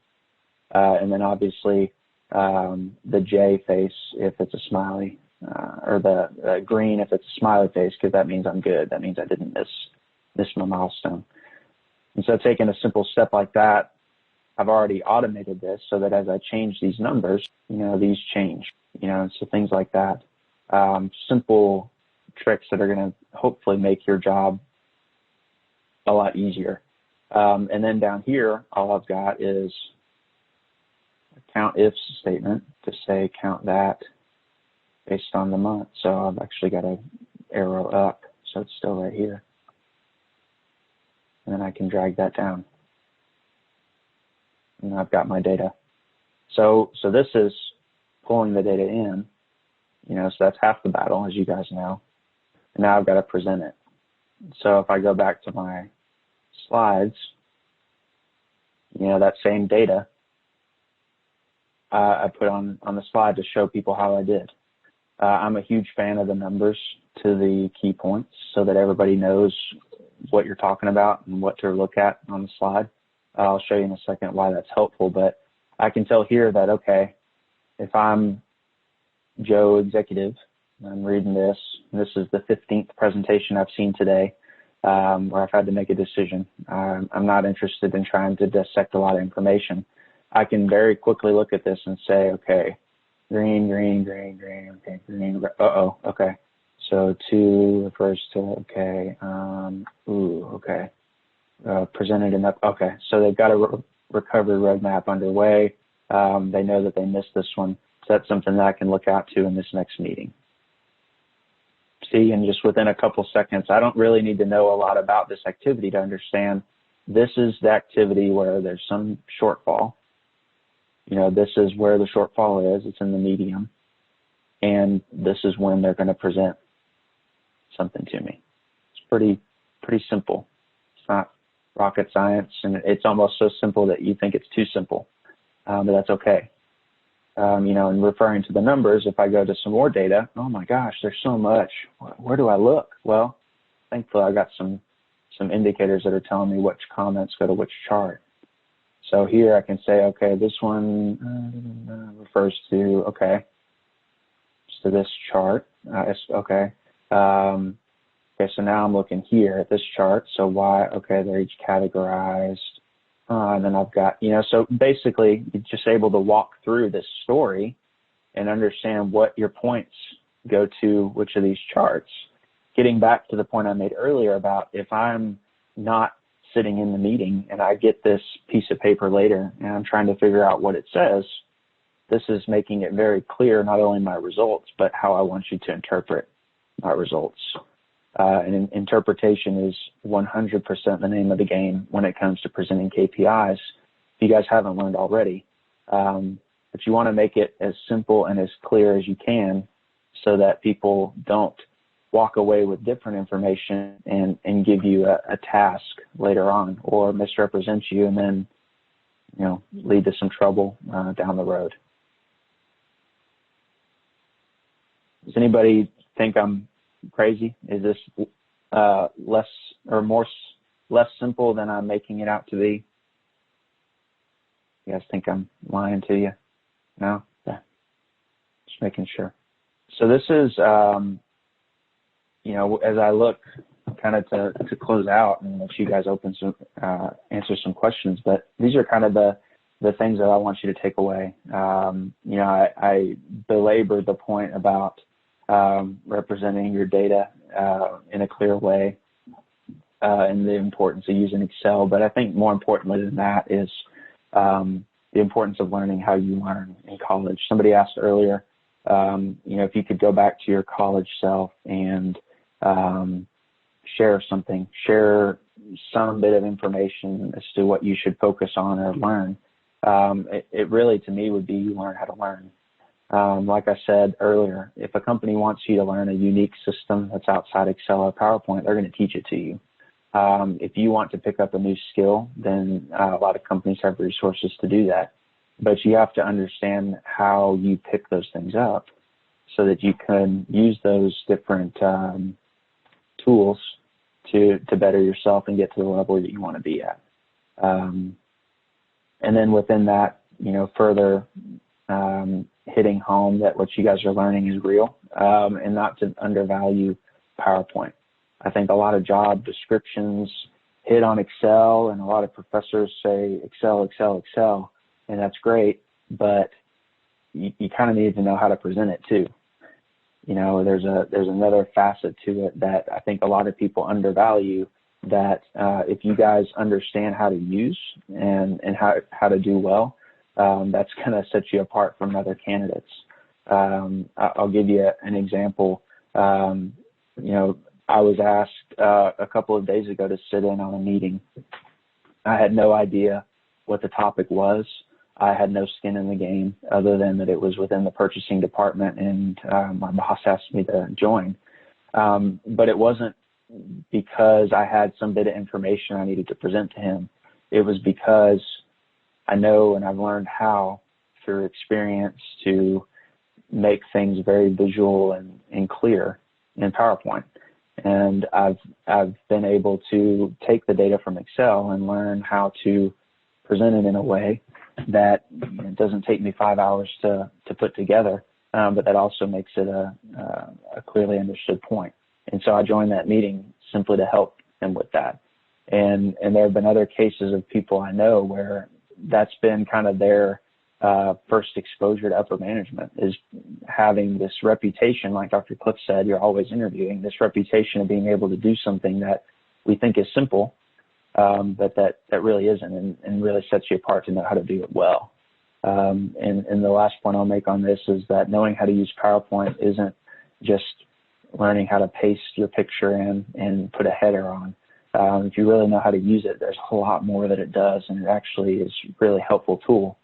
B: And then obviously the J face if it's a smiley, or the green if it's a smiley face, because that means I'm good. That means I didn't miss my milestone. And so taking a simple step like that, I've already automated this so that as I change these numbers, you know, these change, you know, and so things like that. Simple tricks that are going to hopefully make your job a lot easier. And then down here, all I've got is a count if statement to say count that based on the month. So I've actually got an arrow up, so it's still right here. And then I can drag that down. And I've got my data. So this is pulling the data in, you know, so that's half the battle, as you guys know. And now I've got to present it. So if I go back to my slides, you know, that same data I put on the slide to show people how I did. I'm a huge fan of the numbers to the key points so that everybody knows what you're talking about and what to look at on the slide. I'll show you in a second why that's helpful, but I can tell here that, okay, if I'm Joe Executive, I'm reading this, and this is the 15th presentation I've seen today where I've had to make a decision. I'm not interested in trying to dissect a lot of information. I can very quickly look at this and say, okay, green, green, green, green, okay, green, uh-oh, okay. So 2 refers to, okay, okay. Presented enough. Okay, so they've got a recovery roadmap underway. They know that they missed this one. So that's something that I can look out to in this next meeting. See, and just within a couple seconds, I don't really need to know a lot about this activity to understand this is the activity where there's some shortfall. You know, this is where the shortfall is. It's in the medium. And this is when they're going to present something to me. It's pretty simple. It's not rocket science, and it's almost so simple that you think it's too simple, but that's okay. You know, and referring to the numbers, if I go to some more data, oh my gosh, there's so much. Where do I look? Well, thankfully I got some indicators that are telling me which comments go to which chart. So here I can say, okay, this one refers to, okay, to this chart. Okay. Okay, so now I'm looking here at this chart. So why? Okay, they're each categorized. And then I've got, you know, so basically you're just able to walk through this story and understand what your points go to which of these charts. Getting back to the point I made earlier about if I'm not sitting in the meeting and I get this piece of paper later and I'm trying to figure out what it says, this is making it very clear not only my results, but how I want you to interpret not results. And interpretation is 100% the name of the game when it comes to presenting KPIs, if you guys haven't learned already. But you want to make it as simple and as clear as you can so that people don't walk away with different information and give you a task later on, or misrepresent you and then, lead to some trouble down the road. Does anybody think I'm crazy? Is this less simple than I'm making it out to be? You guys think I'm lying to you? No? Yeah. Just making sure. So this is, as I look kind of to close out and let you guys answer some questions, but these are kind of the things that I want you to take away. I belabored the point about representing your data in a clear way and the importance of using Excel. But I think more importantly than that is the importance of learning how you learn in college. Somebody asked earlier, if you could go back to your college self and share some bit of information as to what you should focus on or learn. It really, to me, would be you learn how to learn. Like I said earlier, if a company wants you to learn a unique system that's outside Excel or PowerPoint, they're going to teach it to you. If you want to pick up a new skill, then a lot of companies have resources to do that. But you have to understand how you pick those things up so that you can use those different tools to better yourself and get to the level that you want to be at. And then within that, further hitting home that what you guys are learning is real, and not to undervalue PowerPoint. I think a lot of job descriptions hit on Excel, and a lot of professors say Excel, Excel, Excel, and that's great, but you kind of need to know how to present it too. There's another facet to it that I think a lot of people undervalue, that if you guys understand how to use and how to do well, that's going to set you apart from other candidates. I'll give you an example. I was asked a couple of days ago to sit in on a meeting. I had no idea what the topic was. I had no skin in the game other than that it was within the purchasing department, and my boss asked me to join. But it wasn't because I had some bit of information I needed to present to him. It was because I know and I've learned how, through experience, to make things very visual and clear in PowerPoint. And I've been able to take the data from Excel and learn how to present it in a way that it doesn't take me 5 hours to put together, but that also makes it a clearly understood point. And so I joined that meeting simply to help him with that. And there have been other cases of people I know where that's been kind of their first exposure to upper management, is having this reputation, like Dr. Cliff said, you're always interviewing, this reputation of being able to do something that we think is simple, but that really isn't, and really sets you apart to know how to do it well. And the last point I'll make on this is that knowing how to use PowerPoint isn't just learning how to paste your picture in and put a header on. If you really know how to use it, there's a lot more that it does, and it actually is a really helpful tool.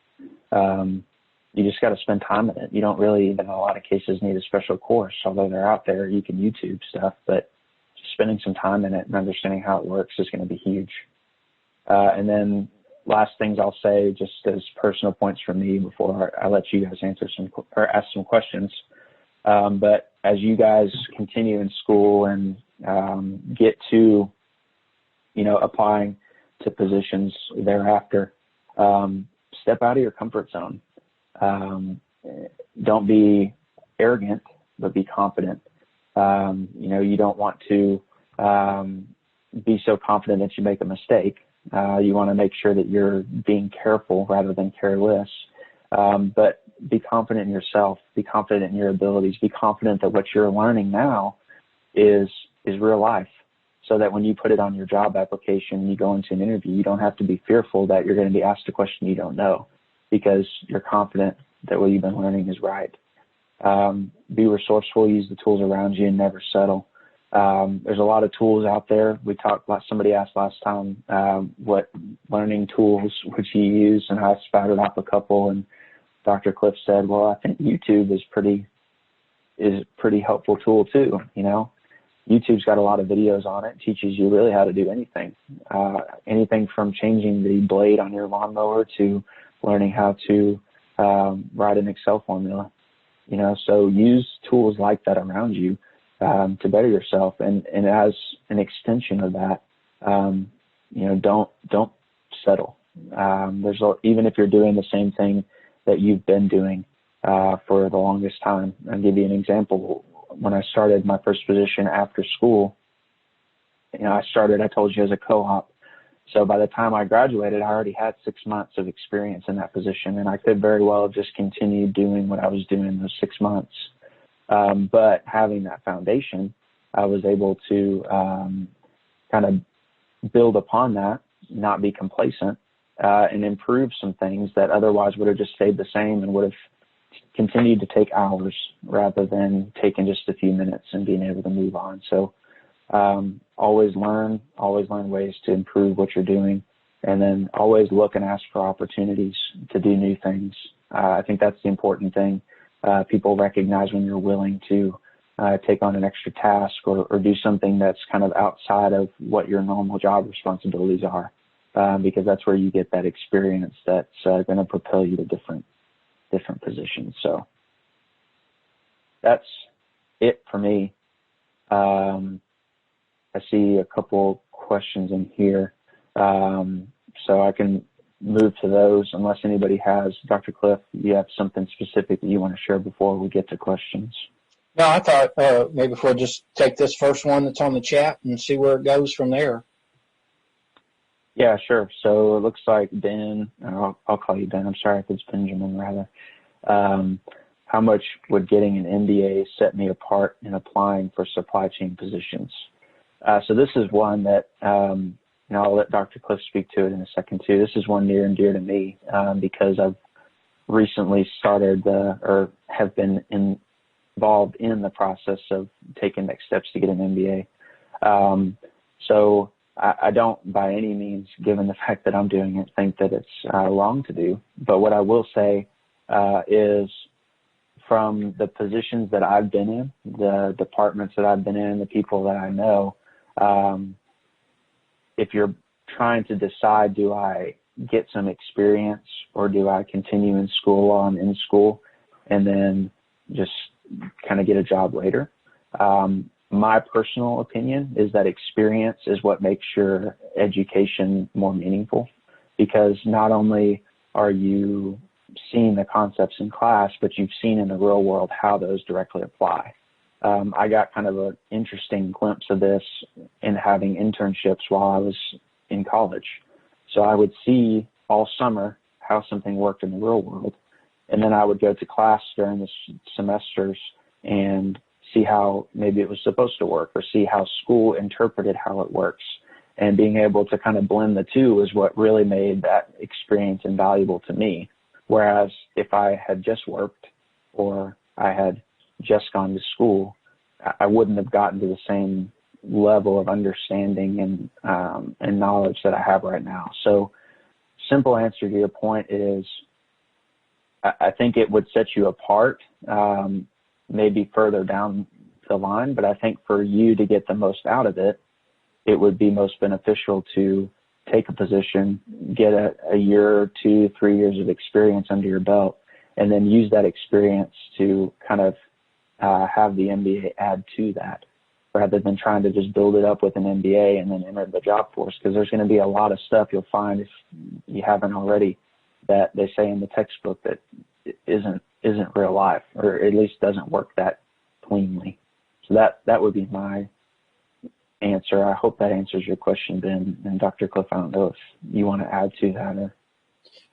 B: You just got to spend time in it. You don't really, in a lot of cases, need a special course, although they're out there. You can YouTube stuff, but just spending some time in it and understanding how it works is going to be huge. And then last things I'll say, just as personal points from me before I let you guys ask some questions. But as you guys continue in school and get to, applying to positions thereafter, step out of your comfort zone. Don't be arrogant, but be confident. You don't want to be so confident that you make a mistake. You want to make sure that you're being careful rather than careless. But be confident in yourself. Be confident in your abilities. Be confident that what you're learning now is real life, so that when you put it on your job application, you go into an interview, you don't have to be fearful that you're going to be asked a question you don't know, because you're confident that what you've been learning is right. Be resourceful, use the tools around you, and never settle. There's a lot of tools out there. Somebody asked last time, what learning tools would you use? And I spouted off a couple, and Dr. Cliff said, well, I think YouTube is a pretty helpful tool too. YouTube's got a lot of videos on it. It teaches you really how to do anything. Anything from changing the blade on your lawnmower to learning how to write an Excel formula. So use tools like that around you to better yourself. And as an extension of that, don't settle. Even if you're doing the same thing that you've been doing for the longest time. I'll give you an example. When I started my first position after school, I told you, as a co-op. So by the time I graduated, I already had 6 months of experience in that position, and I could very well have just continued doing what I was doing those 6 months. But having that foundation, I was able to kind of build upon that, not be complacent, and improve some things that otherwise would have just stayed the same and would have continued to take hours rather than taking just a few minutes and being able to move on. So always learn ways to improve what you're doing, and then always look and ask for opportunities to do new things. I think that's the important thing. People recognize when you're willing to take on an extra task or do something that's kind of outside of what your normal job responsibilities are, because that's where you get that experience that's going to propel you to different positions. So that's it for me. I see a couple questions in here, so I can move to those unless anybody has. Dr. Cliff, you have something specific that you want to share before we get to questions?
A: No, I thought maybe if we'll just take this first one that's on the chat and see where it goes from there.
B: Yeah, sure. So it looks like Ben, I'll call you Ben. I'm sorry if it's Benjamin, rather. How much would getting an MBA set me apart in applying for supply chain positions? So this is one that, I'll let Dr. Cliff speak to it in a second too. This is one near and dear to me because I've recently started or have been involved in the process of taking next steps to get an MBA. So I don't by any means, given the fact that I'm doing it, think that it's wrong to do. But what I will say is, from the positions that I've been in, the departments that I've been in, the people that I know, if you're trying to decide, do I get some experience or do I continue in school while I'm in school and then just kind of get a job later? My personal opinion is that experience is what makes your education more meaningful, because not only are you seeing the concepts in class, but you've seen in the real world how those directly apply. I got kind of an interesting glimpse of this in having internships while I was in college. So I would see all summer how something worked in the real world, and then I would go to class during the semesters and see how maybe it was supposed to work, or see how school interpreted how it works. And being able to kind of blend the two is what really made that experience invaluable to me. Whereas if I had just worked or I had just gone to school, I wouldn't have gotten to the same level of understanding and knowledge that I have right now. So simple answer to your point is, I think it would set you apart, maybe further down the line, but I think for you to get the most out of it, it would be most beneficial to take a position, get a year or 2, 3 years of experience under your belt, and then use that experience to kind of have the MBA add to that, rather than trying to just build it up with an MBA and then enter the job force. Because there's going to be a lot of stuff you'll find, if you haven't already, that they say in the textbook that isn't real life, or at least doesn't work that cleanly. So that would be my answer. I hope that answers your question, Ben. And Dr. Cliff, I don't know if you want to add to that. Or...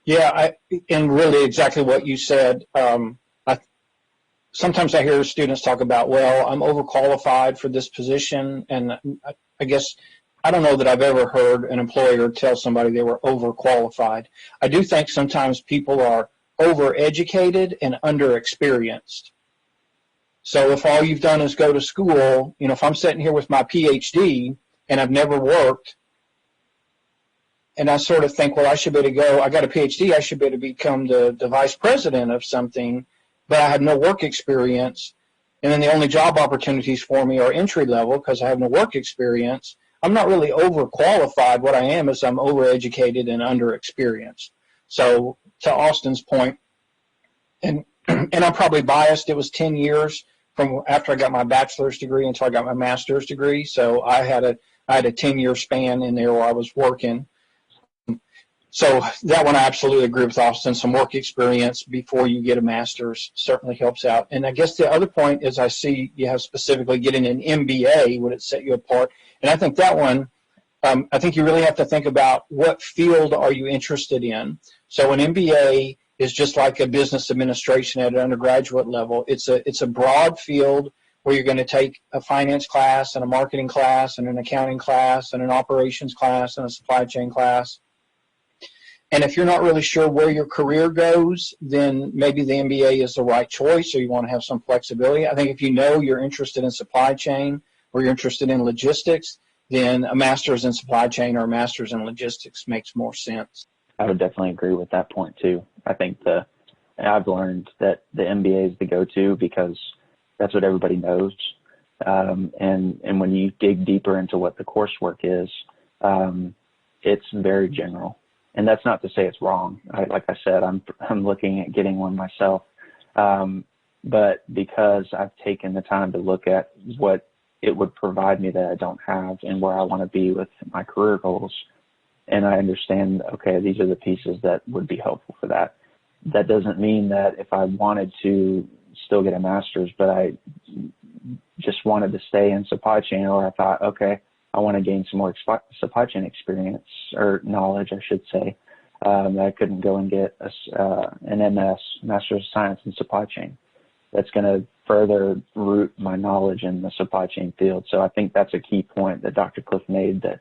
A: Yeah, and really exactly what you said. Sometimes I hear students talk about, well, I'm overqualified for this position, and I guess I don't know that I've ever heard an employer tell somebody they were overqualified. I do think sometimes people are overeducated and underexperienced. So if all you've done is go to school, if I'm sitting here with my PhD and I've never worked, and I sort of think, well, I should be able to go, I got a PhD, I should be able to become the vice president of something, but I have no work experience. And then the only job opportunities for me are entry level because I have no work experience. I'm not really overqualified. What I am is I'm overeducated and underexperienced. So to Austin's point, and I'm probably biased, it was 10 years from after I got my bachelor's degree until I got my master's degree. So I had a 10-year span in there where I was working. So that one I absolutely agree with Austin. Some work experience before you get a master's certainly helps out. And I guess the other point is I see you have specifically getting an MBA, would it set you apart? And I think that one, I think you really have to think about what field are you interested in. So an MBA is just like a business administration at an undergraduate level. It's a broad field where you're going to take a finance class and a marketing class and an accounting class and an operations class and a supply chain class. And if you're not really sure where your career goes, then maybe the MBA is the right choice, or you want to have some flexibility. I think if you know you're interested in supply chain or you're interested in logistics, then a master's in supply chain or a master's in logistics makes more sense.
B: I would definitely agree with that point too. I think I've learned that the MBA is the go-to because that's what everybody knows. And when you dig deeper into what the coursework is, it's very general. And that's not to say it's wrong. Like I said, I'm looking at getting one myself. But because I've taken the time to look at what it would provide me that I don't have and where I want to be with my career goals, and I understand, okay, these are the pieces that would be helpful for that. That doesn't mean that if I wanted to still get a master's, but I just wanted to stay in supply chain, or I thought, okay, I want to gain some more supply chain experience or knowledge, I should say, that I couldn't go and get an MS, Master's of Science in Supply Chain. That's going to further root my knowledge in the supply chain field. So I think that's a key point that Dr. Cliff made that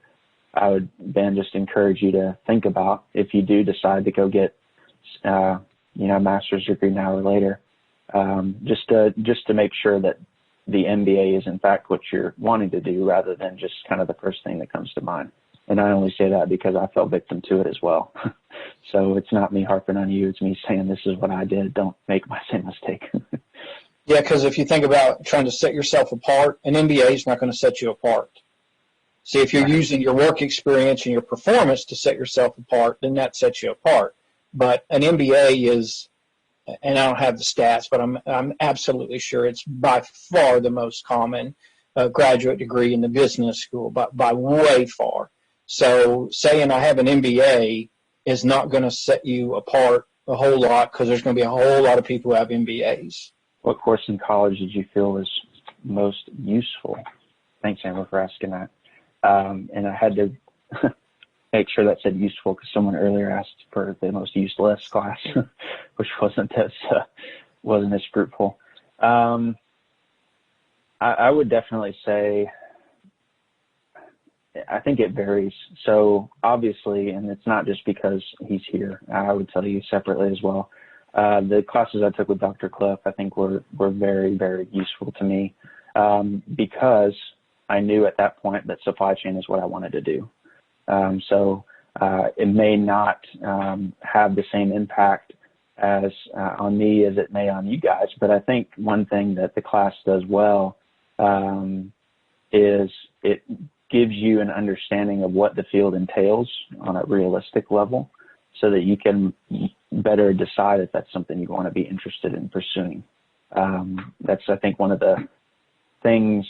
B: I would, Ben, just encourage you to think about if you do decide to go get, a master's degree now or later, just to make sure that the MBA is in fact what you're wanting to do rather than just kind of the first thing that comes to mind. And I only say that because I fell victim to it as well. So it's not me harping on you. It's me saying this is what I did. Don't make my same mistake.
A: Yeah, because if you think about trying to set yourself apart, an MBA is not going to set you apart. See, if you're using your work experience and your performance to set yourself apart, then that sets you apart. But an MBA is, and I don't have the stats, but I'm absolutely sure it's by far the most common graduate degree in the business school, by way far. So saying I have an MBA is not going to set you apart a whole lot because there's going to be a whole lot of people who have MBAs.
B: What course in college did you feel was most useful? Thanks, Amber, for asking that. And I had to make sure that said useful because someone earlier asked for the most useless class, which wasn't as fruitful. I would definitely say I think it varies. So obviously, and it's not just because he's here, I would tell you separately as well. The classes I took with Dr. Cliff, I think were very, very useful to me because I knew at that point that supply chain is what I wanted to do. So it may not have the same impact as on me as it may on you guys, but I think one thing that the class does well is it gives you an understanding of what the field entails on a realistic level so that you can better decide if that's something you want to be interested in pursuing. That's, I think, one of the things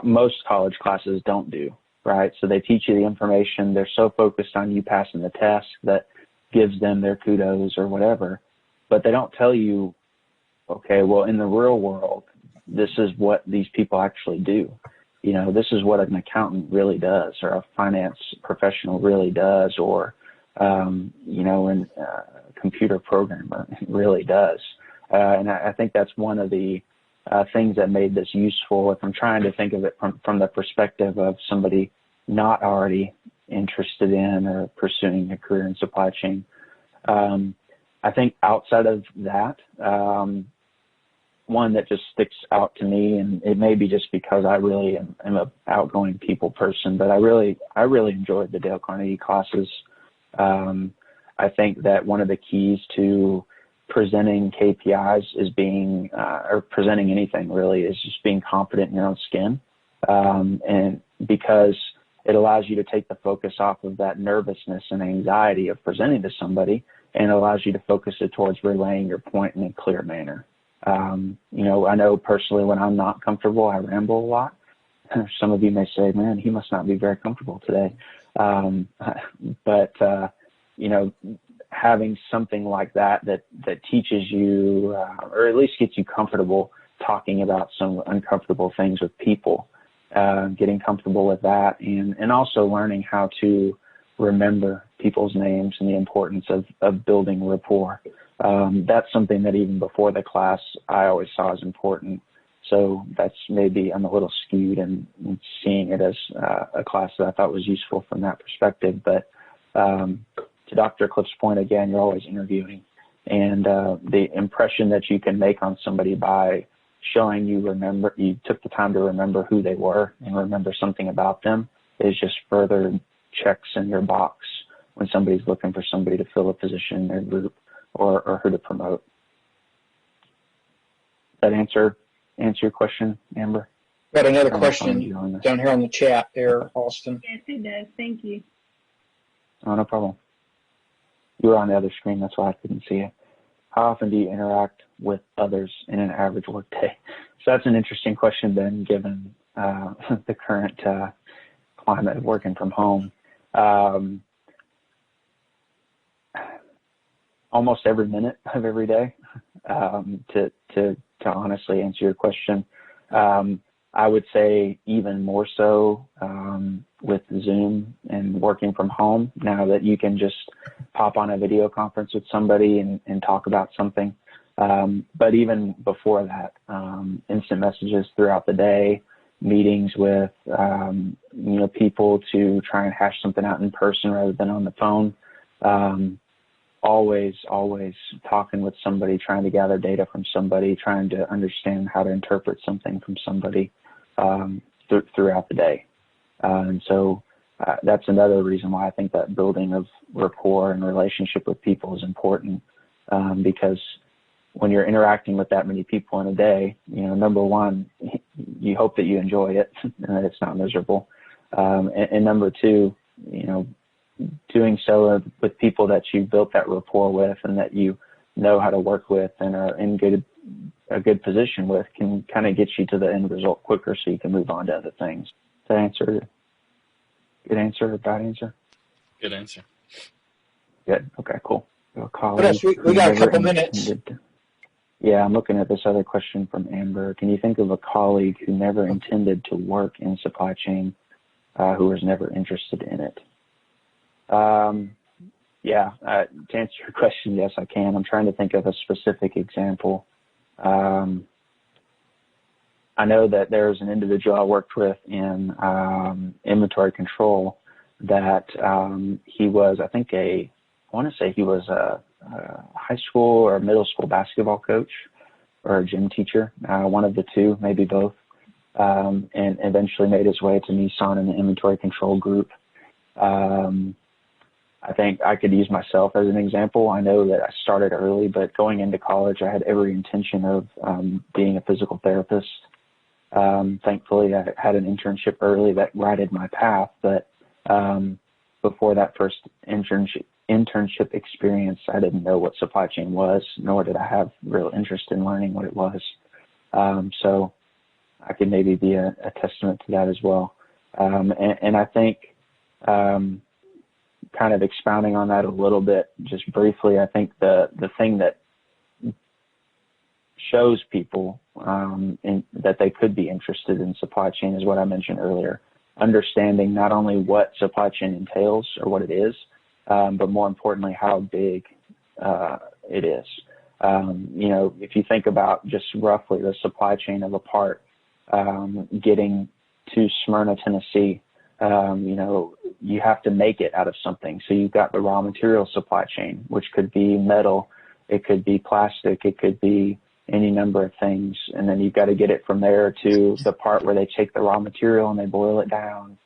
B: most college classes don't do, right? So they teach you the information. They're so focused on you passing the test that gives them their kudos or whatever, but they don't tell you, okay, well, in the real world, this is what these people actually do. You know, this is what an accountant really does, or a finance professional really does, or, a computer programmer really does. And I think that's one of the things that made this useful if I'm trying to think of it from the perspective of somebody not already interested in or pursuing a career in supply chain. I think outside of that, one that just sticks out to me, and it may be just because I really am an outgoing people person, but I really enjoyed the Dale Carnegie classes. I think that one of the keys to presenting KPIs is being, or presenting anything really, is just being confident in your own skin. And because it allows you to take the focus off of that nervousness and anxiety of presenting to somebody, and allows you to focus it towards relaying your point in a clear manner. I know personally when I'm not comfortable, I ramble a lot. Some of you may say, man, he must not be very comfortable today. But having something like that teaches you, or at least gets you comfortable talking about some uncomfortable things with people, getting comfortable with that, and also learning how to remember people's names and the importance of building rapport. That's something that even before the class, I always saw as important. So that's maybe I'm a little skewed in seeing it as a class that I thought was useful from that perspective. But to Dr. Cliff's point, again, you're always interviewing. And the impression that you can make on somebody by showing you took the time to remember who they were and remember something about them is just further checks in your box when somebody's looking for somebody to fill a position in their group or who to promote. That answer your question, Amber?
A: Got another question down here on the chat there, Austin.
C: Yes, it does. Thank you.
B: Oh, no problem. You were on the other screen, that's why I couldn't see it. How often do you interact with others in an average workday? So that's an interesting question, Ben, given the current climate of working from home. Almost every minute of every day, to honestly answer your question. I would say even more so with Zoom and working from home, now that you can just pop on a video conference with somebody and talk about something. But even before that, instant messages throughout the day, meetings with people to try and hash something out in person rather than on the phone. Always talking with somebody, trying to gather data from somebody, trying to understand how to interpret something from somebody throughout the day. And so that's another reason why I think that building of rapport and relationship with people is important, because when you're interacting with that many people in a day, number one, you hope that you enjoy it and that it's not miserable. And number two, doing so with people that you've built that rapport with and that you know how to work with and are in a good position with can kind of get you to the end result quicker so you can move on to other things. That answer, good answer or bad answer?
D: Good answer.
B: Good. Okay, cool.
A: What else? We got a couple minutes.
B: Yeah, I'm looking at this other question from Amber. Can you think of a colleague who never intended to work in supply chain, who was never interested in it? To answer your question, yes, I can. I'm trying to think of a specific example. I know that there's an individual I worked with in inventory control that he was, I want to say he was a high school or middle school basketball coach or a gym teacher, one of the two, maybe both, and eventually made his way to Nissan in the inventory control group. I think I could use myself as an example. I know that I started early, but going into college, I had every intention of being a physical therapist. Thankfully, I had an internship early that righted my path, but before that first internship experience, I didn't know what supply chain was, nor did I have real interest in learning what it was. So I could maybe be a testament to that as well. And I think kind of expounding on that a little bit, just briefly, I think the thing that shows people that they could be interested in supply chain is what I mentioned earlier, understanding not only what supply chain entails or what it is, but more importantly, how big it is. If you think about just roughly the supply chain of a part getting to Smyrna, Tennessee, you have to make it out of something. So you've got the raw material supply chain, which could be metal, it could be plastic, it could be any number of things. And then you've got to get it from there to the part where they take the raw material and they boil it down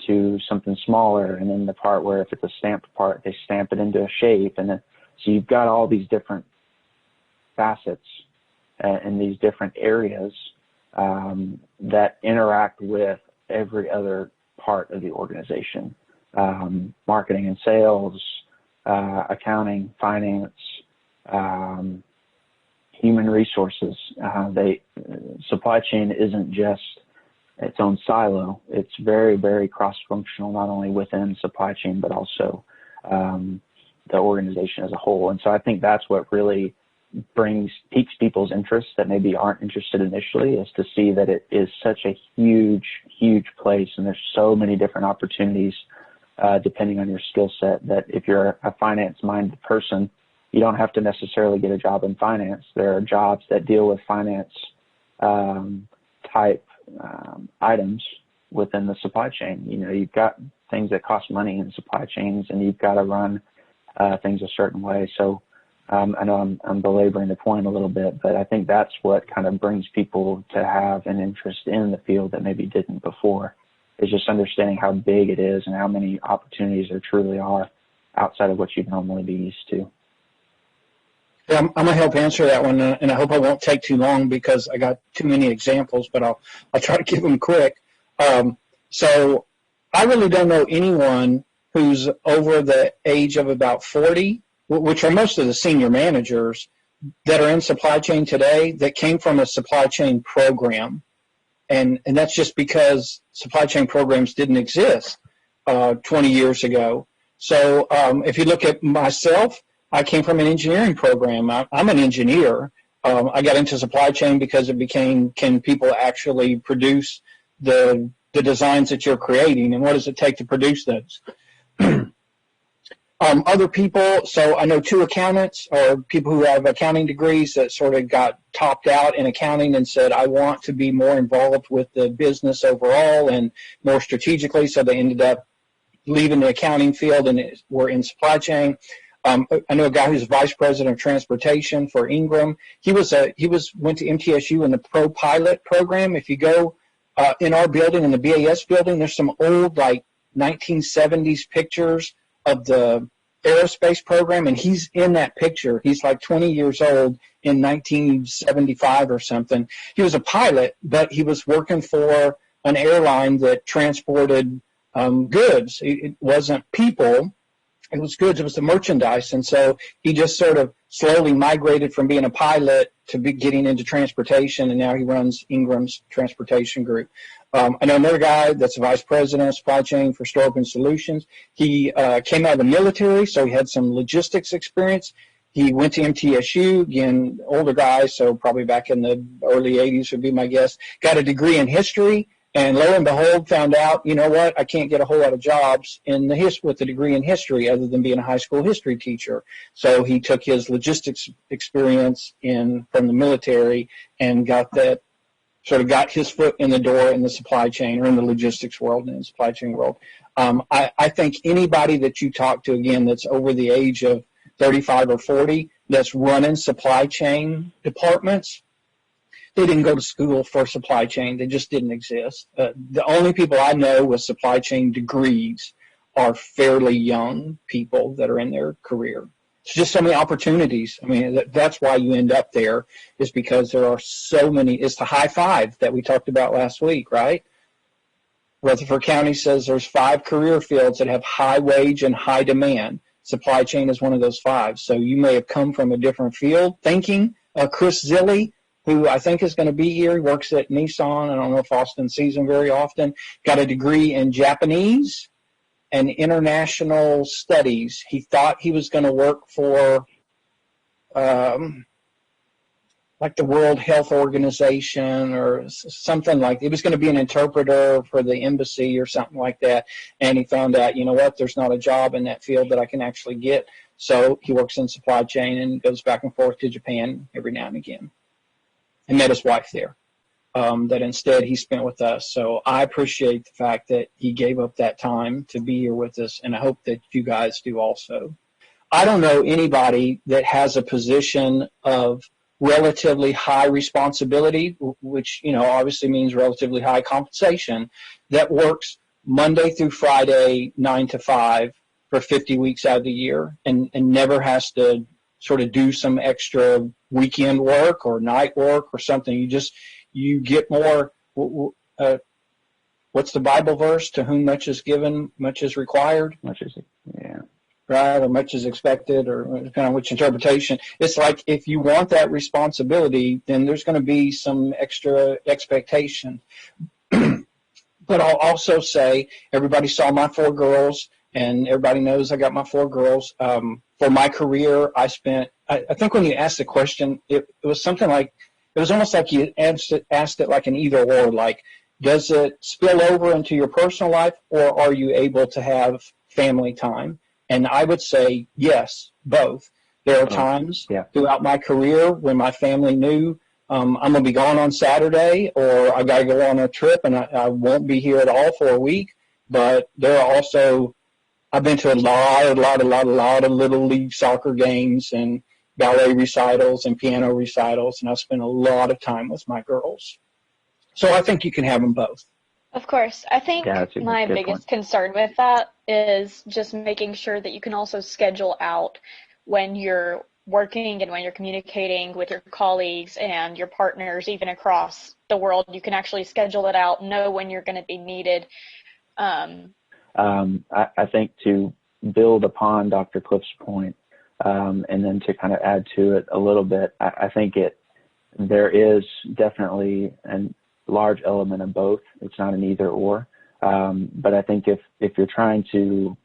B: to something smaller. And then the part where if it's a stamped part, they stamp it into a shape. And then, so you've got all these different facets in these different areas that interact with every other part of the organization. Marketing and sales, accounting, finance, human resources. Supply chain isn't just its own silo. It's very, very cross-functional, not only within supply chain, but also the organization as a whole. And so I think that's what really piques people's interest that maybe aren't interested initially, is to see that it is such a huge, huge place. And there's so many different opportunities depending on your skill set, that if you're a finance-minded person, you don't have to necessarily get a job in finance. There are jobs that deal with finance type items within the supply chain. You know, you've got things that cost money in supply chains, and you've got to run things a certain way. So I know I'm belaboring the point a little bit, but I think that's what kind of brings people to have an interest in the field that maybe didn't before, is just understanding how big it is and how many opportunities there truly are outside of what you'd normally be used to.
A: Yeah, I'm going to help answer that one, and I hope I won't take too long because I got too many examples, but I'll try to give them quick. So I really don't know anyone who's over the age of about 40, which are most of the senior managers that are in supply chain today, that came from a supply chain program. And that's just because supply chain programs didn't exist 20 years ago. So if you look at myself, I came from an engineering program. I'm an engineer. I got into supply chain because it became, can people actually produce the designs that you're creating, and what does it take to produce those? Other people, so I know 2 accountants, or people who have accounting degrees, that sort of got topped out in accounting and said, I want to be more involved with the business overall and more strategically. So they ended up leaving the accounting field and were in supply chain. I know a guy who's vice president of transportation for Ingram. He went to MTSU in the Pro Pilot program. If you go in our building, in the BAS building, there's some old, like, 1970s pictures of the aerospace program, and he's in that picture. He's like 20 years old in 1975 or something. He was a pilot, but he was working for an airline that transported goods. It wasn't people. It was goods. It was the merchandise. And so he just sort of slowly migrated from being a pilot to getting into transportation, and now he runs Ingram's transportation group. I know another guy that's a vice president of supply chain for Store Open Solutions. He came out of the military, so he had some logistics experience. He went to MTSU, again, older guy, so probably back in the early 80s would be my guess. Got a degree in history, and lo and behold, found out, you know what, I can't get a whole lot of jobs with a degree in history other than being a high school history teacher. So he took his logistics experience from the military and got his foot in the door in the supply chain, or in the logistics world and in the supply chain world. I think anybody that you talk to, again, that's over the age of 35 or 40, that's running supply chain departments, they didn't go to school for supply chain. They just didn't exist. The only people I know with supply chain degrees are fairly young people that are in their career. It's just so many opportunities. I mean, that's why you end up there, is because there are so many. It's the high 5 that we talked about last week, right? Rutherford County says there's 5 career fields that have high wage and high demand. Supply chain is one of those 5. So you may have come from a different field thinking. Chris Zilli, who I think is going to be here, he works at Nissan. I don't know if Austin sees him very often. Got a degree in Japanese and international studies. He thought he was going to work for like the World Health Organization or something like that. He was going to be an interpreter for the embassy or something like that. And he found out, you know what, there's not a job in that field that I can actually get. So he works in supply chain and goes back and forth to Japan every now and again. And met his wife there, that instead he spent with us. So I appreciate the fact that he gave up that time to be here with us, and I hope that you guys do also. I don't know anybody that has a position of relatively high responsibility, which, obviously means relatively high compensation, that works Monday through Friday, 9 to 5 for 50 weeks out of the year and never has to sort of do some extra weekend work or night work or something. You get more, what's the Bible verse? To whom much is given, much is required.
B: Yeah.
A: Right, or much is expected, or depending on which interpretation. It's like if you want that responsibility, then there's going to be some extra expectation. But I'll also say, everybody saw my 4 girls, and everybody knows I got my 4 girls. For my career, I think when you asked the question, it was something like, it was almost like you asked it like an either or, like, does it spill over into your personal life, or are you able to have family time? And I would say, yes, both. There are times throughout my career when my family knew I'm going to be gone on Saturday, or I got to go on a trip and I won't be here at all for a week. But there are also, I've been to a lot of little league soccer games and ballet recitals and piano recitals, and I've spent a lot of time with my girls. So I think you can have them both.
C: Of course. I think my biggest concern with that is just making sure that you can also schedule out when you're working and when you're communicating with your colleagues and your partners, even across the world. You can actually schedule it out, know when you're going to be needed.
B: I think to build upon Dr. Cliff's point, and then to kind of add to it a little bit, I think there is definitely a large element of both. It's not an either or. But I think if you're trying to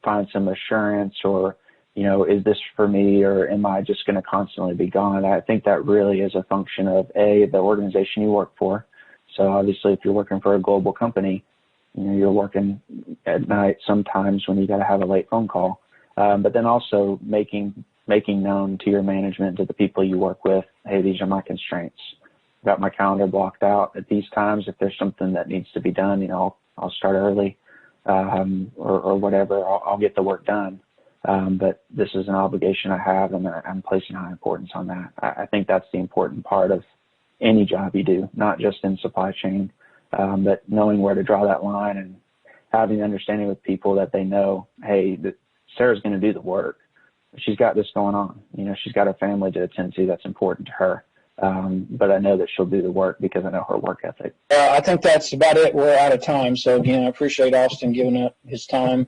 B: find some assurance, or, is this for me, or am I just going to constantly be gone? I think that really is a function of the organization you work for. So obviously if you're working for a global company, you're working at night sometimes when you got to have a late phone call. But then also making known to your management, to the people you work with, hey, these are my constraints. Got my calendar blocked out at these times. If there's something that needs to be done, I'll start early, or whatever. I'll get the work done. But this is an obligation I have, and I'm placing high importance on that. I think that's the important part of any job you do, not just in supply chain, but knowing where to draw that line and having understanding with people that they know, hey, Sarah's going to do the work. She's got this going on. She's got a family to attend to that's important to her. But I know that she'll do the work because I know her work ethic.
A: I think that's about it. We're out of time. So again, I appreciate Austin giving up his time.